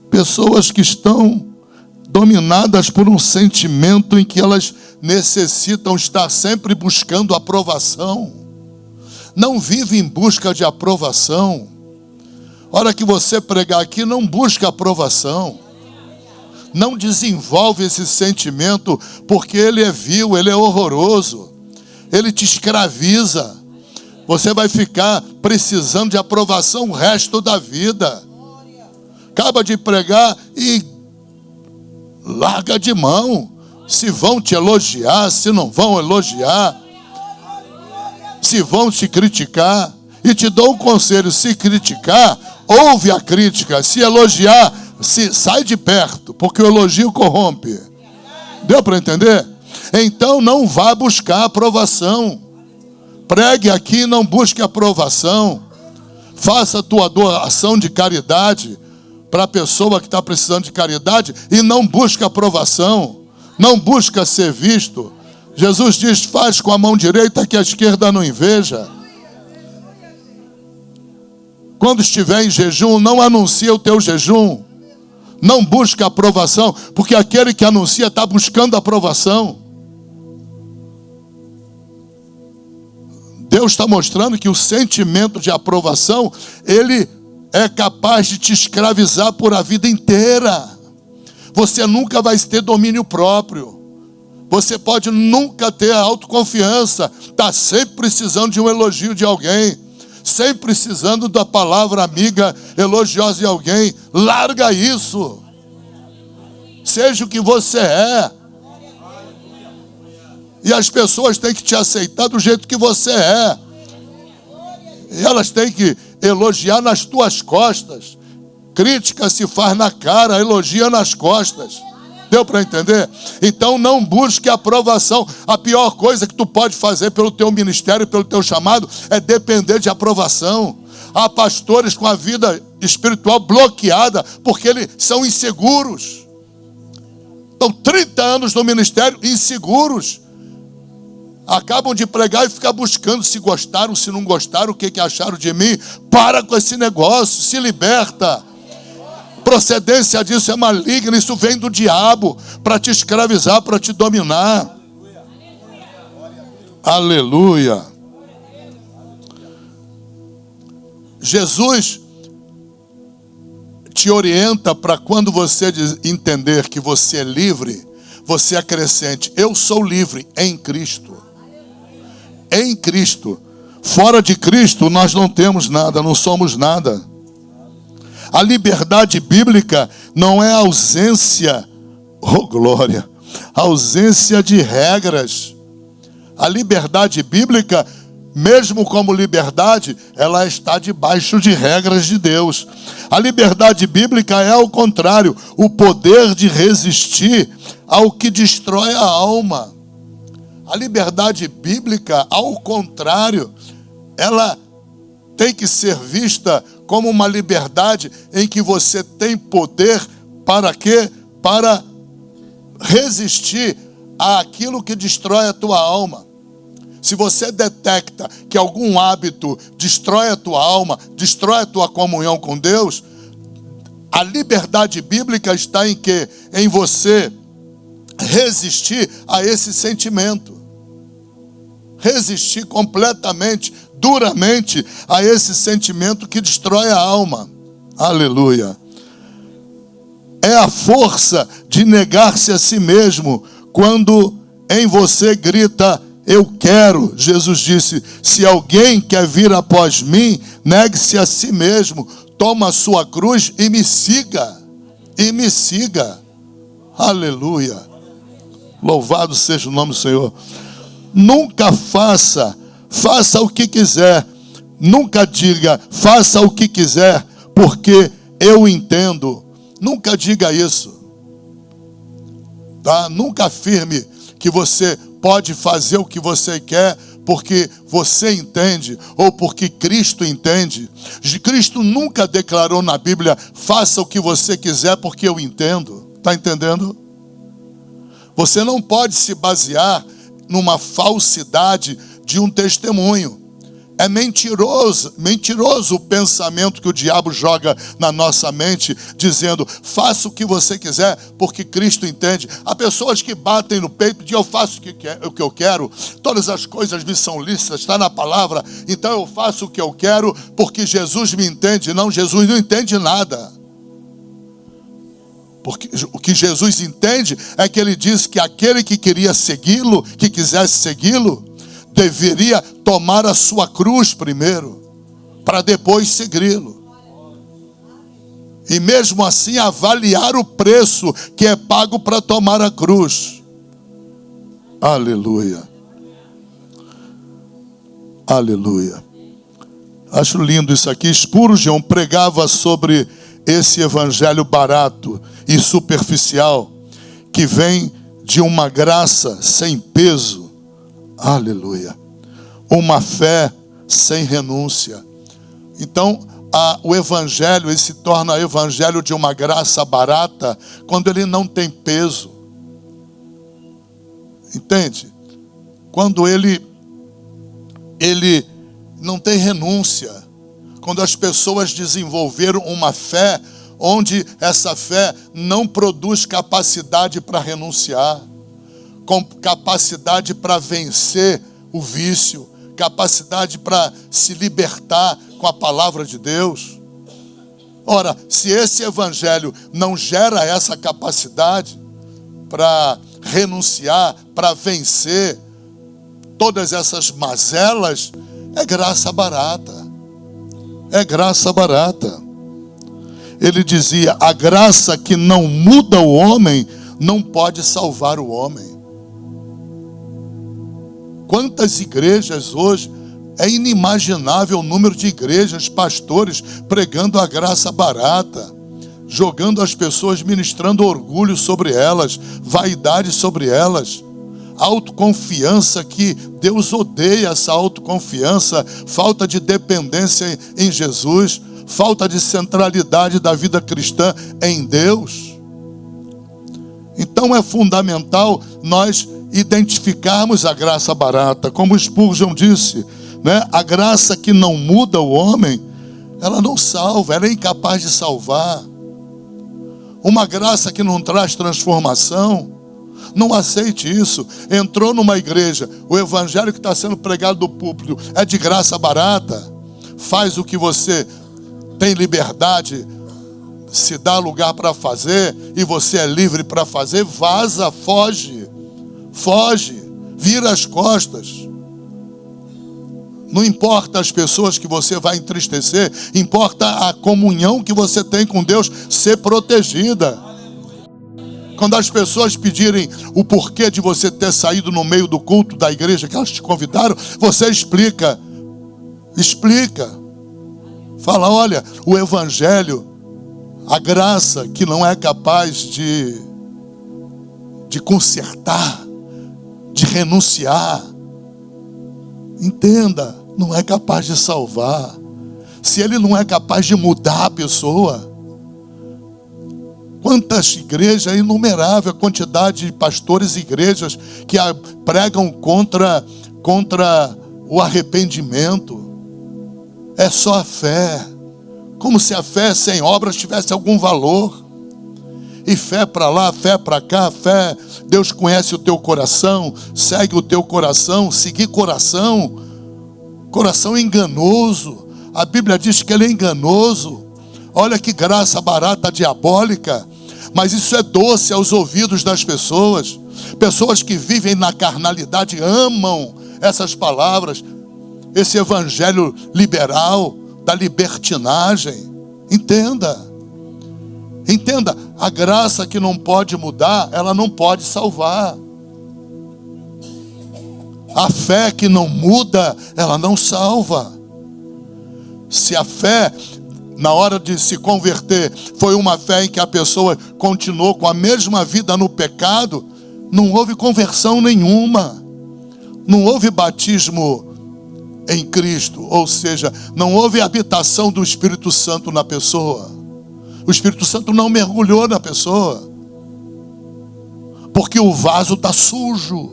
[SPEAKER 1] Pessoas que estão dominadas por um sentimento em que elas necessitam estar sempre buscando aprovação. Não vive em busca de aprovação. A hora que você pregar aqui, não busca aprovação. Não desenvolve esse sentimento, porque ele é vil, ele é horroroso. Ele te escraviza. Você vai ficar precisando de aprovação o resto da vida. Acaba de pregar e larga de mão. Se vão te elogiar, se não vão elogiar, se vão te criticar. E te dou um conselho: se criticar, ouve a crítica. Se elogiar, sai de perto, porque o elogio corrompe. Deu para entender? Então não vá buscar aprovação. Pregue aqui, não busque aprovação. Faça a tua doação de caridade para a pessoa que está precisando de caridade e não busque aprovação. Não busca ser visto. Jesus diz, faz com a mão direita que a esquerda não inveja. Quando estiver em jejum, não anuncia o teu jejum. Não busca aprovação, porque aquele que anuncia está buscando aprovação. Deus está mostrando que o sentimento de aprovação, ele é capaz de te escravizar por a vida inteira. Você nunca vai ter domínio próprio. Você pode nunca ter autoconfiança. Está sempre precisando de um elogio de alguém. Sempre precisando da palavra amiga elogiosa de alguém. Larga isso. Seja o que você é. E as pessoas têm que te aceitar do jeito que você é. E elas têm que elogiar nas tuas costas. Crítica se faz na cara, elogia nas costas. Deu para entender? Então não busque aprovação. A pior coisa que tu pode fazer pelo teu ministério, pelo teu chamado, é depender de aprovação. Há pastores com a vida espiritual bloqueada porque eles são inseguros. Estão 30 anos no ministério inseguros. Acabam de pregar e ficar buscando se gostaram, se não gostaram, o que acharam de mim. Para com esse negócio, se liberta. Procedência disso é maligna, isso vem do diabo para te escravizar, para te dominar. Aleluia. Jesus te orienta para quando você entender que você é livre, você acrescente, eu sou livre em Cristo. Em Cristo. Fora de Cristo nós não temos nada, não somos nada. A liberdade bíblica não é ausência, oh glória, ausência de regras. A liberdade bíblica mesmo como liberdade, ela está debaixo de regras de Deus. A liberdade bíblica é ao contrário, o poder de resistir ao que destrói a alma. A liberdade bíblica, ao contrário, ela tem que ser vista como uma liberdade em que você tem poder para quê? Para resistir àquilo que destrói a tua alma. Se você detecta que algum hábito destrói a tua alma, destrói a tua comunhão com Deus, a liberdade bíblica está em quê? Em você resistir a esse sentimento. Resistir completamente, duramente a esse sentimento que destrói a alma. Aleluia. É a força de negar-se a si mesmo quando em você grita: eu quero. Jesus disse: se alguém quer vir após mim, negue-se a si mesmo, toma a sua cruz e me siga. E me siga. Aleluia. Louvado seja o nome do Senhor. Nunca faça o que quiser. Nunca diga, faça o que quiser, porque eu entendo. Nunca diga isso. Tá? Nunca afirme que você pode fazer o que você quer porque você entende ou porque Cristo entende. Cristo nunca declarou na Bíblia: faça o que você quiser porque eu entendo. Está entendendo? Você não pode se basear numa falsidade de um testemunho. É mentiroso o pensamento que o diabo joga na nossa mente, dizendo: faça o que você quiser, porque Cristo entende. Há pessoas que batem no peito e dizem: eu faço o que eu quero, todas as coisas me são lícitas, está na palavra, então eu faço o que eu quero, porque Jesus me entende. Não, Jesus não entende nada. Porque o que Jesus entende é que ele diz que aquele que queria segui-lo, que quisesse segui-lo, deveria tomar a sua cruz primeiro, para depois segui-lo. E mesmo assim avaliar o preço que é pago para tomar a cruz. Aleluia. Aleluia. Acho lindo isso aqui. Spurgeon pregava sobre esse evangelho barato e superficial, que vem de uma graça sem peso. Aleluia. Uma fé sem renúncia. Então, o evangelho, ele se torna evangelho de uma graça barata quando ele não tem peso. Entende? Quando ele não tem renúncia. Quando as pessoas desenvolveram uma fé onde essa fé não produz capacidade para renunciar, com capacidade para vencer o vício, capacidade para se libertar com a palavra de Deus. Ora, se esse evangelho não gera essa capacidade para renunciar, para vencer todas essas mazelas, é graça barata. É graça barata. Ele dizia: a graça que não muda o homem não pode salvar o homem. Quantas igrejas hoje, é inimaginável o número de igrejas, pastores pregando a graça barata, jogando as pessoas, ministrando orgulho sobre elas, vaidade sobre elas, autoconfiança, que Deus odeia essa autoconfiança, falta de dependência em Jesus, falta de centralidade da vida cristã em Deus. Então é fundamental nós identificarmos a graça barata, como Spurgeon disse, né? A graça que não muda o homem, ela não salva, ela é incapaz de salvar. Uma graça que não traz transformação, não aceite isso. Entrou numa igreja, o evangelho que está sendo pregado do púlpito é de graça barata, faz o que você tem liberdade, se dá lugar para fazer, e você é livre para fazer, vaza, foge, vira as costas. Não importa as pessoas que você vai entristecer, importa a comunhão que você tem com Deus ser protegida. Quando as pessoas pedirem o porquê de você ter saído no meio do culto da igreja que elas te convidaram, você explica: Explica. Fala, olha, o evangelho, a graça que não é capaz de consertar, de renunciar. Entenda, não é capaz de salvar. Se ele não é capaz de mudar a pessoa, quantas igrejas, é inumerável a quantidade de pastores e igrejas que pregam contra o arrependimento. É só a fé. Como se a fé sem obras tivesse algum valor. E fé para lá, fé para cá, fé. Deus conhece o teu coração, segue o teu coração. Seguir coração enganoso. A Bíblia diz que ele é enganoso. Olha que graça barata diabólica. Mas isso é doce aos ouvidos das pessoas. Pessoas que vivem na carnalidade amam essas palavras. Esse evangelho liberal da libertinagem. Entenda, a graça que não pode mudar, ela não pode salvar. A fé que não muda, ela não salva. Se a fé, na hora de se converter, foi uma fé em que a pessoa continuou com a mesma vida no pecado, não houve conversão nenhuma. Não houve batismo em Cristo, ou seja, não houve habitação do Espírito Santo na pessoa. O Espírito Santo não mergulhou na pessoa, porque o vaso está sujo.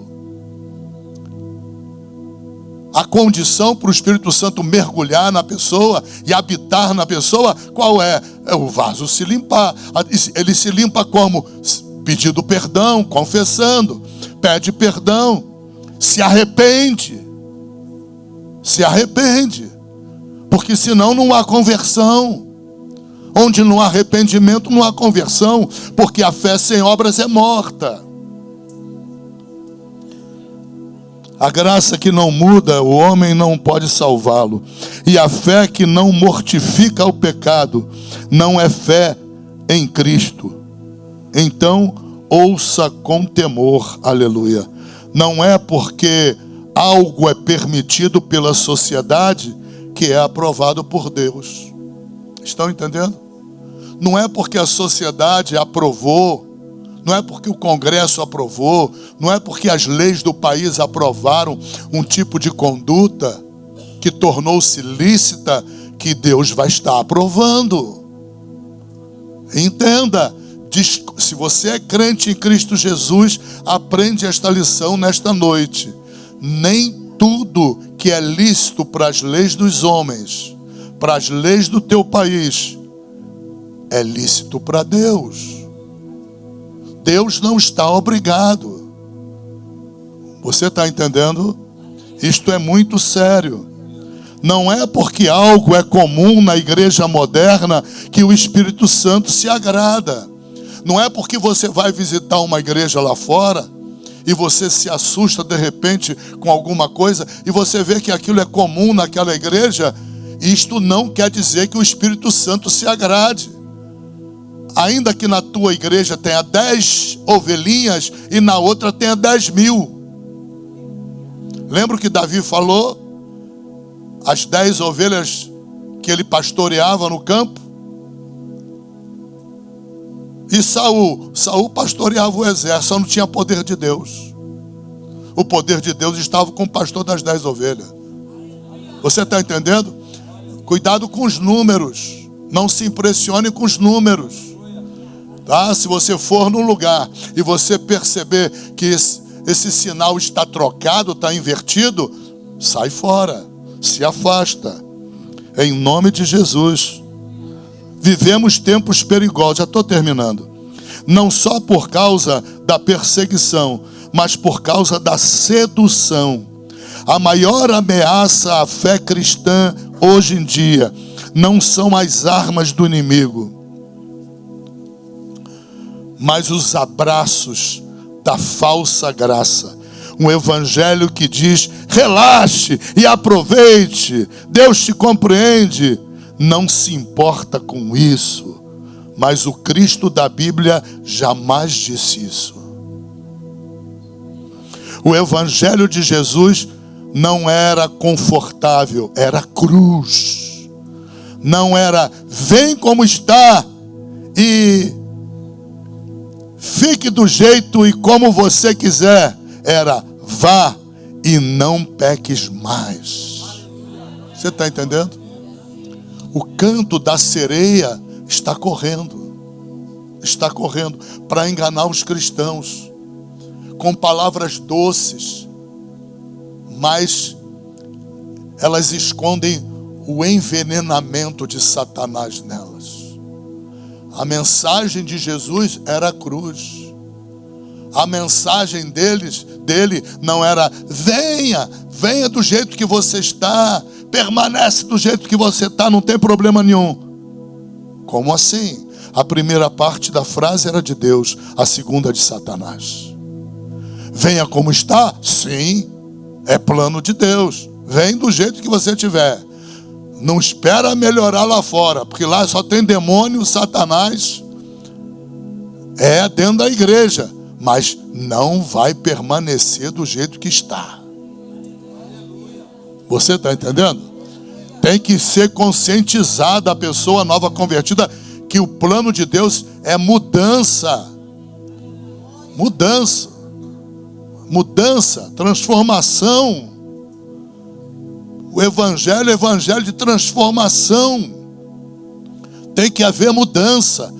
[SPEAKER 1] A condição para o Espírito Santo mergulhar na pessoa e habitar na pessoa, qual é? É o vaso se limpar. Ele se limpa como? Pedindo perdão, confessando, pede perdão, se arrepende, porque senão não há conversão. Onde não há arrependimento, não há conversão, porque a fé sem obras é morta. A graça que não muda, o homem não pode salvá-lo. E a fé que não mortifica o pecado, não é fé em Cristo. Então, ouça com temor, aleluia. Não é porque algo é permitido pela sociedade que é aprovado por Deus. Estão entendendo? Não é porque a sociedade aprovou, não é porque o Congresso aprovou, não é porque as leis do país aprovaram um tipo de conduta que tornou-se lícita que Deus vai estar aprovando. Entenda, se você é crente em Cristo Jesus, aprende esta lição nesta noite. Nem tudo que é lícito para as leis dos homens, para as leis do teu país, é lícito para Deus. Deus não está obrigado. Você está entendendo? Isto é muito sério. Não é porque algo é comum na igreja moderna que o Espírito Santo se agrada. Não é porque você vai visitar uma igreja lá fora e você se assusta de repente com alguma coisa e você vê que aquilo é comum naquela igreja. Isto não quer dizer que o Espírito Santo se agrade. Ainda que na tua igreja tenha 10 ovelhinhas e na outra tenha 10.000. Lembra o que Davi falou? As 10 ovelhas que ele pastoreava no campo. E Saul pastoreava o exército, só não tinha poder de Deus. O poder de Deus estava com o pastor das 10 ovelhas. Você está entendendo? Cuidado com os números. Não se impressione com os números. Tá? Se você for num lugar e você perceber que esse sinal está trocado, está invertido, sai fora, se afasta. Em nome de Jesus. Vivemos tempos perigosos. Já estou terminando. Não só por causa da perseguição, mas por causa da sedução. A maior ameaça à fé cristã hoje em dia não são as armas do inimigo, mas os abraços da falsa graça. Um evangelho que diz: relaxe e aproveite, Deus te compreende. Não se importa com isso. Mas o Cristo da Bíblia jamais disse isso. O evangelho de Jesus não era confortável, era cruz. Não era vem como está e fique do jeito e como você quiser. Era vá e não peques mais. Você está entendendo? O canto da sereia está correndo para enganar os cristãos com palavras doces, mas elas escondem o envenenamento de Satanás nelas. A mensagem de Jesus era a cruz. A mensagem dele não era venha do jeito que você está, permanece do jeito que você está, não tem problema nenhum. Como assim? A primeira parte da frase era de Deus, a segunda de Satanás. Venha como está? Sim, é plano de Deus. Vem do jeito que você tiver. Não espera melhorar lá fora, porque lá só tem demônio, Satanás. É dentro da igreja, mas não vai permanecer do jeito que está. Você está entendendo? Tem que ser conscientizada a pessoa nova convertida que o plano de Deus é mudança. Mudança, transformação. O evangelho é evangelho de transformação. Tem que haver mudança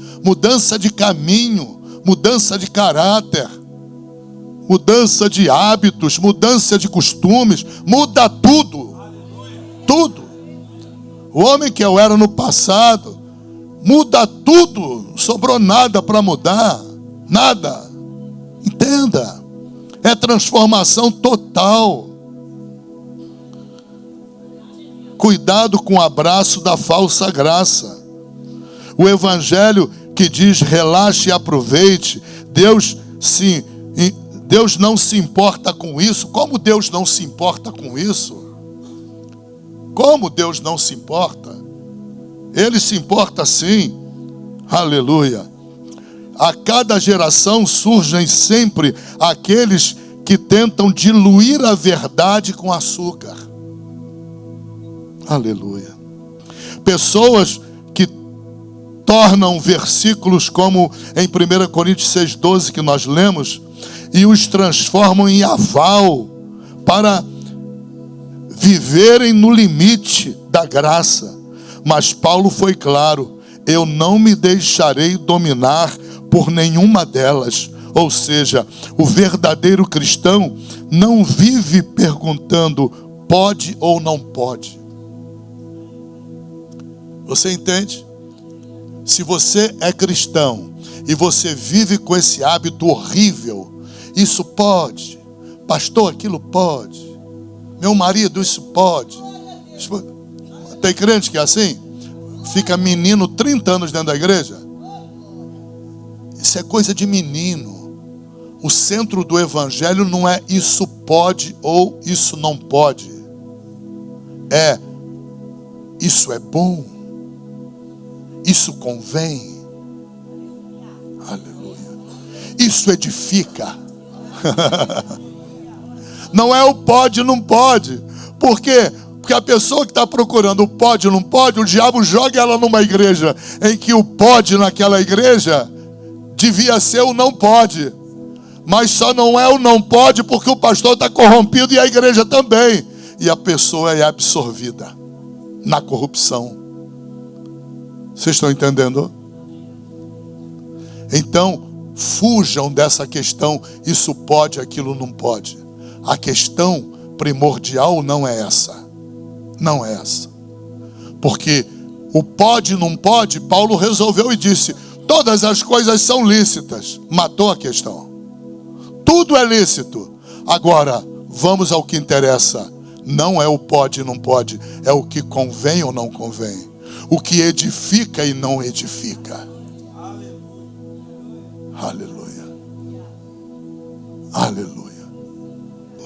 [SPEAKER 1] de caminho, mudança de caráter, mudança de hábitos, mudança de costumes, muda tudo. Tudo. O homem que eu era no passado, muda tudo, não sobrou nada para mudar, nada. Entenda, é transformação total. Cuidado com o abraço da falsa graça. O evangelho que diz relaxe e aproveite, Deus não se importa com isso. Como Deus não se importa com isso? Como Deus não se importa? Ele se importa sim. Aleluia. A cada geração surgem sempre aqueles que tentam diluir a verdade com açúcar. Aleluia. Pessoas que tornam versículos como em 1 Coríntios 6,12 que nós lemos e os transformam em aval para viverem no limite da graça. Mas Paulo foi claro: eu não me deixarei dominar por nenhuma delas. Ou seja, o verdadeiro cristão não vive perguntando pode ou não pode. Você entende? Se você é cristão e você vive com esse hábito horrível, isso pode, pastor, aquilo pode, meu marido, isso pode. Tem crente que é assim? Fica menino 30 anos dentro da igreja? Isso é coisa de menino. O centro do evangelho não é isso pode ou isso não pode. É isso é bom. Isso convém. Aleluia. Isso edifica. Não é o pode não pode. Por quê? Porque a pessoa que está procurando o pode não pode, o diabo joga ela numa igreja em que o pode naquela igreja devia ser o não pode. Mas só não é o não pode porque o pastor está corrompido e a igreja também. E a pessoa é absorvida na corrupção. Vocês estão entendendo? Então, fujam dessa questão, isso pode, aquilo não pode. A questão primordial não é essa. Não é essa. Porque o pode, não pode, Paulo resolveu e disse, todas as coisas são lícitas. Matou a questão. Tudo é lícito. Agora, vamos ao que interessa. Não é o pode e não pode, é o que convém ou não convém. O que edifica e não edifica. Aleluia. Aleluia.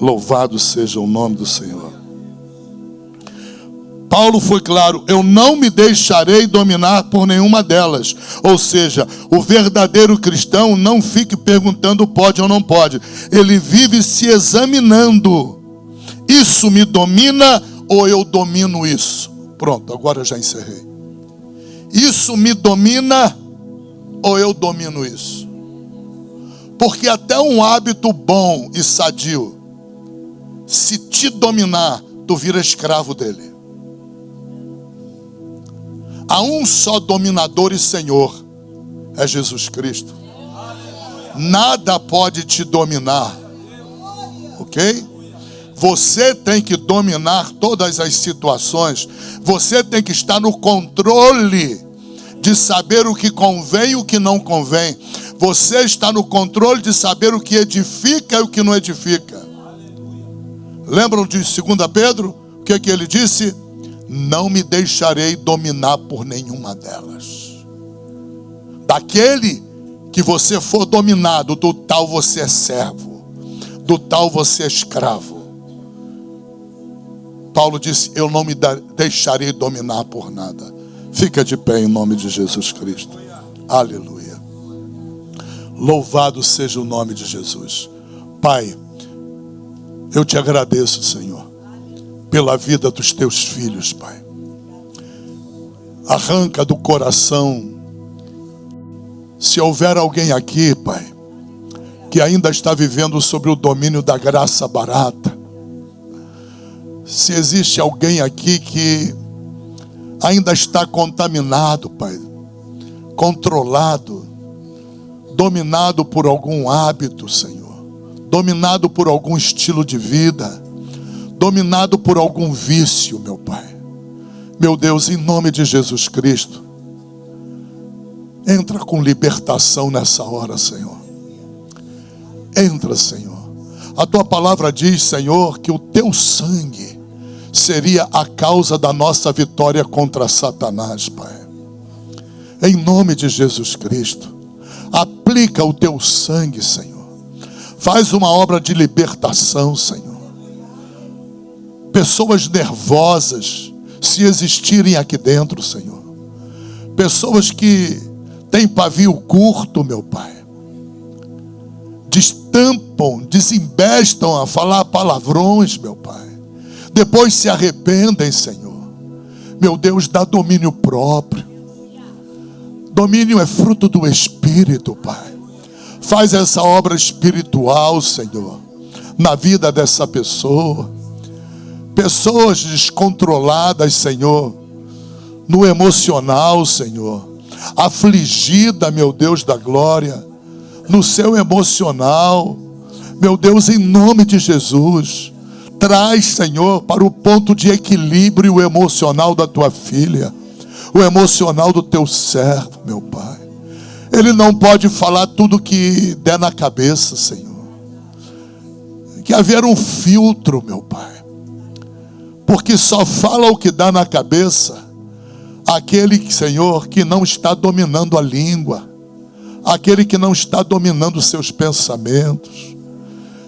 [SPEAKER 1] Louvado seja o nome do Senhor. Paulo foi claro: eu não me deixarei dominar por nenhuma delas. Ou seja, o verdadeiro cristão não fique perguntando pode ou não pode. Ele vive se examinando Isso me domina ou eu domino isso? Pronto, agora eu já encerrei. Isso me domina ou eu domino isso? Porque até um hábito bom e sadio, se te dominar, tu vira escravo dele. Há um só dominador e Senhor, é Jesus Cristo. Nada pode te dominar, ok? Você tem que dominar todas as situações. Você tem que estar no controle de saber o que convém e o que não convém. Você está no controle de saber o que edifica e o que não edifica. Lembram de 2 Pedro? O que ele disse? Não me deixarei dominar por nenhuma delas. Daquele que você for dominado, do tal você é servo, do tal você é escravo. Paulo disse, eu não me deixarei dominar por nada. Fica de pé em nome de Jesus Cristo. Aleluia. Louvado seja o nome de Jesus. Pai, eu te agradeço, Senhor, pela vida dos teus filhos, Pai. Arranca do coração, se houver alguém aqui, Pai, que ainda está vivendo sobre o domínio da graça barata, se existe alguém aqui que ainda está contaminado, Pai, controlado, dominado por algum hábito, Senhor, dominado por algum estilo de vida, dominado por algum vício, meu Pai. Meu Deus, em nome de Jesus Cristo, entra com libertação nessa hora, Senhor. Entra, Senhor. A tua palavra diz, Senhor, que o teu sangue seria a causa da nossa vitória contra Satanás, Pai. Em nome de Jesus Cristo, aplica o teu sangue, Senhor. Faz uma obra de libertação, Senhor. Pessoas nervosas, se existirem aqui dentro, Senhor. Pessoas que têm pavio curto, meu Pai. Destampam, desembestam a falar palavrões, meu Pai. Depois se arrependem, Senhor. Meu Deus, dá domínio próprio. Domínio é fruto do Espírito, Pai. Faz essa obra espiritual, Senhor, na vida dessa pessoa. Pessoas descontroladas, Senhor, no emocional, Senhor. Afligida, meu Deus da glória, no seu emocional. Meu Deus, em nome de Jesus, traz, Senhor, para o ponto de equilíbrio o emocional da tua filha, o emocional do teu servo, meu Pai. Ele não pode falar tudo que der na cabeça, Senhor. Que haver um filtro, meu Pai. Porque só fala o que dá na cabeça aquele, Senhor, que não está dominando a língua, aquele que não está dominando os seus pensamentos.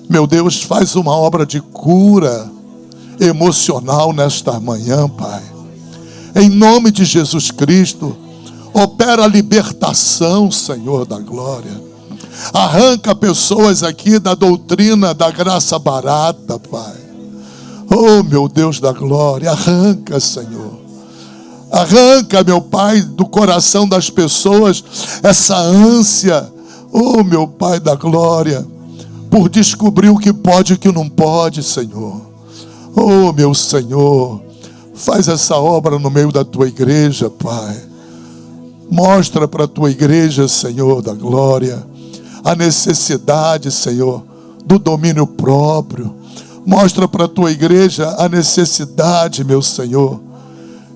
[SPEAKER 1] Meu Deus, faz uma obra de cura emocional nesta manhã, Pai. Em nome de Jesus Cristo, opera a libertação, Senhor da glória. Arranca pessoas aqui da doutrina da graça barata, Pai. Oh, meu Deus da glória, arranca, Senhor. Arranca, meu Pai, do coração das pessoas essa ânsia, oh, meu Pai da glória, por descobrir o que pode e o que não pode, Senhor. Oh, meu Senhor, faz essa obra no meio da tua igreja, Pai. Mostra para a tua igreja, Senhor da glória, a necessidade, Senhor, do domínio próprio. Mostra para a tua igreja a necessidade, meu Senhor,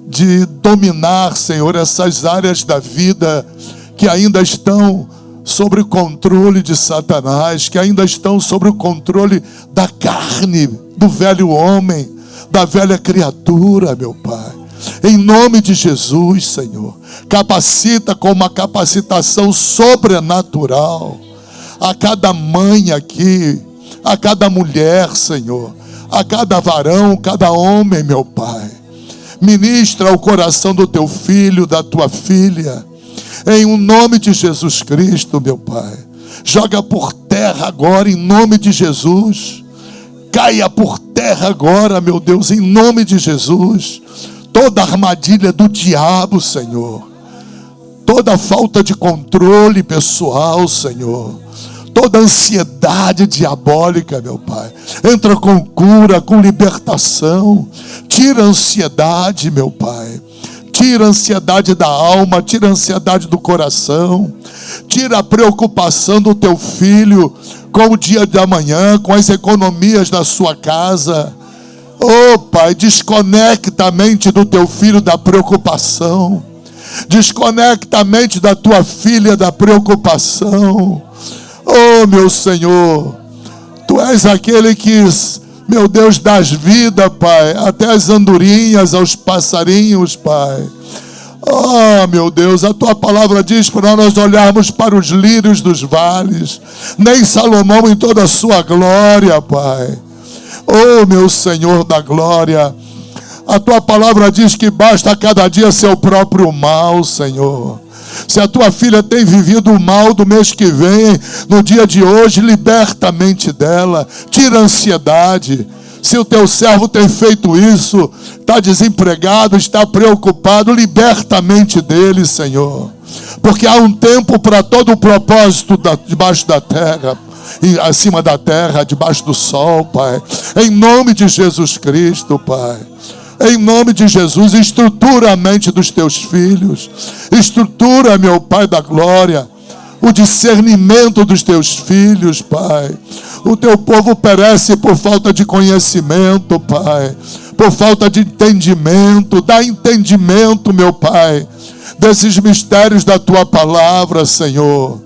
[SPEAKER 1] de dominar, Senhor, essas áreas da vida que ainda estão sob o controle de Satanás, que ainda estão sob o controle da carne, do velho homem, da velha criatura, meu Pai. Em nome de Jesus, Senhor, capacita com uma capacitação sobrenatural a cada mãe aqui, a cada mulher, Senhor, a cada varão, cada homem, meu Pai. Ministra o coração do teu filho, da tua filha, em o nome de Jesus Cristo, meu Pai. Joga por terra agora, em nome de Jesus. Caia por terra terra agora, meu Deus, em nome de Jesus, toda armadilha do diabo, Senhor, toda falta de controle pessoal, Senhor, toda ansiedade diabólica, meu Pai, entra com cura, com libertação, tira a ansiedade, meu Pai, tira a ansiedade da alma, tira a ansiedade do coração, tira a preocupação do teu filho com o dia de amanhã, com as economias da sua casa. Oh, Pai, desconecta a mente do teu filho da preocupação, desconecta a mente da tua filha da preocupação. Oh, meu Senhor, Tu és aquele que, meu Deus, das vida, Pai, até as andorinhas, aos passarinhos, Pai. Oh, meu Deus, a Tua palavra diz para nós olharmos para os lírios dos vales, nem Salomão em toda a sua glória, Pai. Oh, meu Senhor da glória, a Tua palavra diz que basta a cada dia seu próprio mal, Senhor. Se a tua filha tem vivido o mal do mês que vem, no dia de hoje, liberta a mente dela, tira a ansiedade. Se o teu servo tem feito isso, está desempregado, está preocupado, liberta a mente dele, Senhor. Porque há um tempo para todo o propósito debaixo da terra, e acima da terra, debaixo do sol, Pai. Em nome de Jesus Cristo, Pai. Em nome de Jesus, estrutura a mente dos teus filhos. Estrutura, meu Pai da glória, o discernimento dos teus filhos, Pai. O teu povo perece por falta de conhecimento, Pai. Por falta de entendimento. Dá entendimento, meu Pai, desses mistérios da tua palavra, Senhor.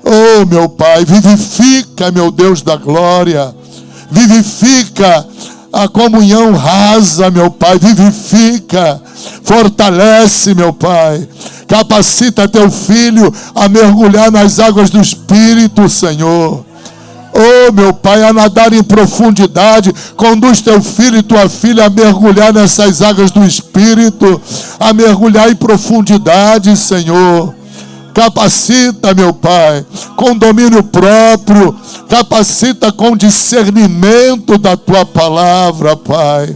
[SPEAKER 1] Oh, meu Pai, vivifica, meu Deus da glória. Vivifica a comunhão rasa, meu Pai, vivifica, fortalece, meu Pai, capacita teu filho a mergulhar nas águas do Espírito, Senhor. Oh, meu Pai, a nadar em profundidade, conduz teu filho e tua filha a mergulhar nessas águas do Espírito, a mergulhar em profundidade, Senhor. Capacita, meu Pai, com domínio próprio, capacita com discernimento da Tua palavra, Pai.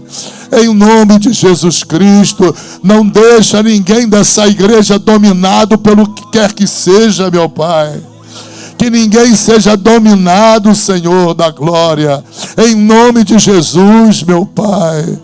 [SPEAKER 1] Em nome de Jesus Cristo, não deixa ninguém dessa igreja dominado pelo que quer que seja, meu Pai. Que ninguém seja dominado, Senhor da glória. Em nome de Jesus, meu Pai.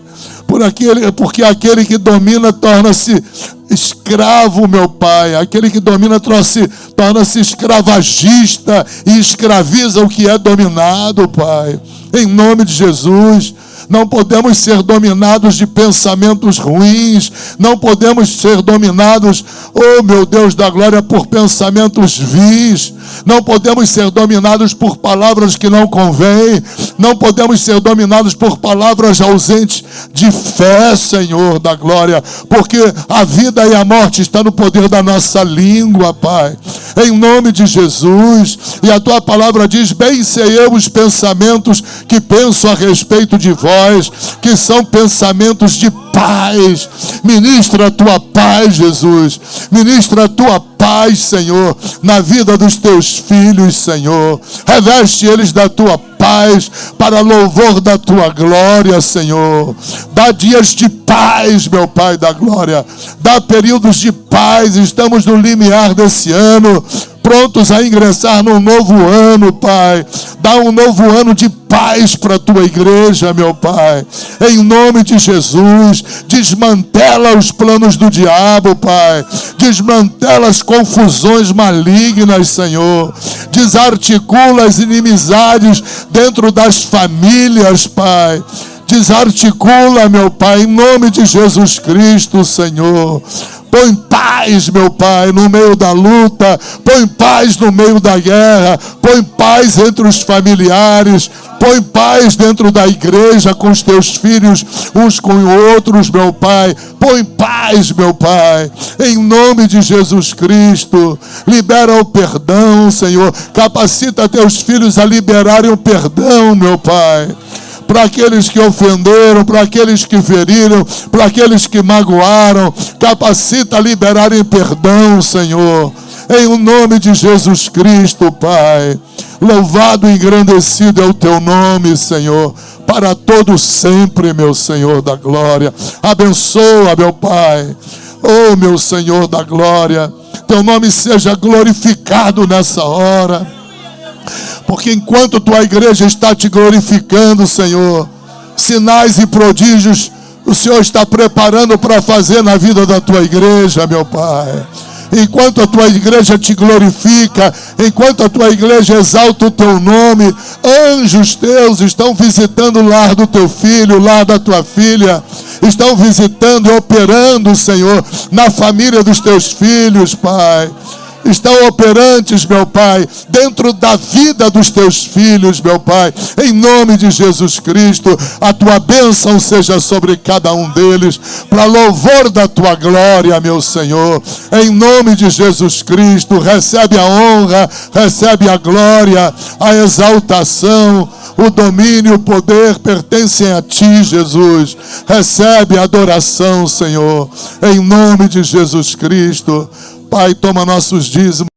[SPEAKER 1] Porque aquele que domina torna-se escravo, meu Pai. Aquele que domina torna-se escravagista e escraviza o que é dominado, Pai. Em nome de Jesus. Não podemos ser dominados de pensamentos ruins. Não podemos ser dominados, oh meu Deus da glória, por pensamentos vis. Não podemos ser dominados por palavras que não convêm. Não podemos ser dominados por palavras ausentes de fé, Senhor da glória. Porque a vida e a morte estão no poder da nossa língua, Pai. Em nome de Jesus. E a Tua palavra diz: bem sei eu os pensamentos que penso a respeito de vós, que são pensamentos de paz. Ministra a Tua paz, Jesus. Ministra a Tua paz, Senhor, na vida dos Teus filhos, Senhor. Reveste eles da Tua paz, para louvor da Tua glória, Senhor. Dá dias de paz, meu Pai da glória. Dá períodos de paz. Estamos no limiar desse ano, prontos a ingressar num novo ano, Pai. Dá um novo ano de paz para a Tua igreja, meu Pai. Em nome de Jesus, desmantela os planos do diabo, Pai. Desmantela as confusões malignas, Senhor. Desarticula as inimizades dentro das famílias, Pai. Desarticula, meu Pai, em nome de Jesus Cristo, Senhor. Põe paz, meu Pai, no meio da luta. Põe paz no meio da guerra. Põe paz entre os familiares. Põe paz dentro da igreja com os Teus filhos, uns com outros, meu Pai. Põe paz, meu Pai, em nome de Jesus Cristo. Libera o perdão, Senhor. Capacita Teus filhos a liberarem o perdão, meu Pai. Para aqueles que ofenderam, para aqueles que feriram, para aqueles que magoaram. Capacita a liberarem perdão, Senhor. Em nome de Jesus Cristo, Pai. Louvado e engrandecido é o Teu nome, Senhor. para todo sempre, meu Senhor da glória. Abençoa, meu Pai. Oh, meu Senhor da glória, teu nome seja glorificado nessa hora. Porque enquanto tua igreja está te glorificando, Senhor, sinais e prodígios o Senhor está preparando para fazer na vida da tua igreja, meu Pai. Enquanto a tua igreja te glorifica, enquanto a tua igreja exalta o teu nome, anjos teus estão visitando o lar do teu filho, o lar da tua filha, estão visitando e operando, Senhor, na família dos teus filhos, Pai. Estão operantes, meu Pai, dentro da vida dos teus filhos, meu Pai. Em nome de Jesus Cristo, a tua bênção seja sobre cada um deles, para louvor da tua glória, meu Senhor. Em nome de Jesus Cristo, recebe a honra, recebe a glória, a exaltação, o domínio, o poder pertencem a ti, Jesus. Recebe a adoração, Senhor, em nome de Jesus Cristo. Pai, toma nossos dízimos.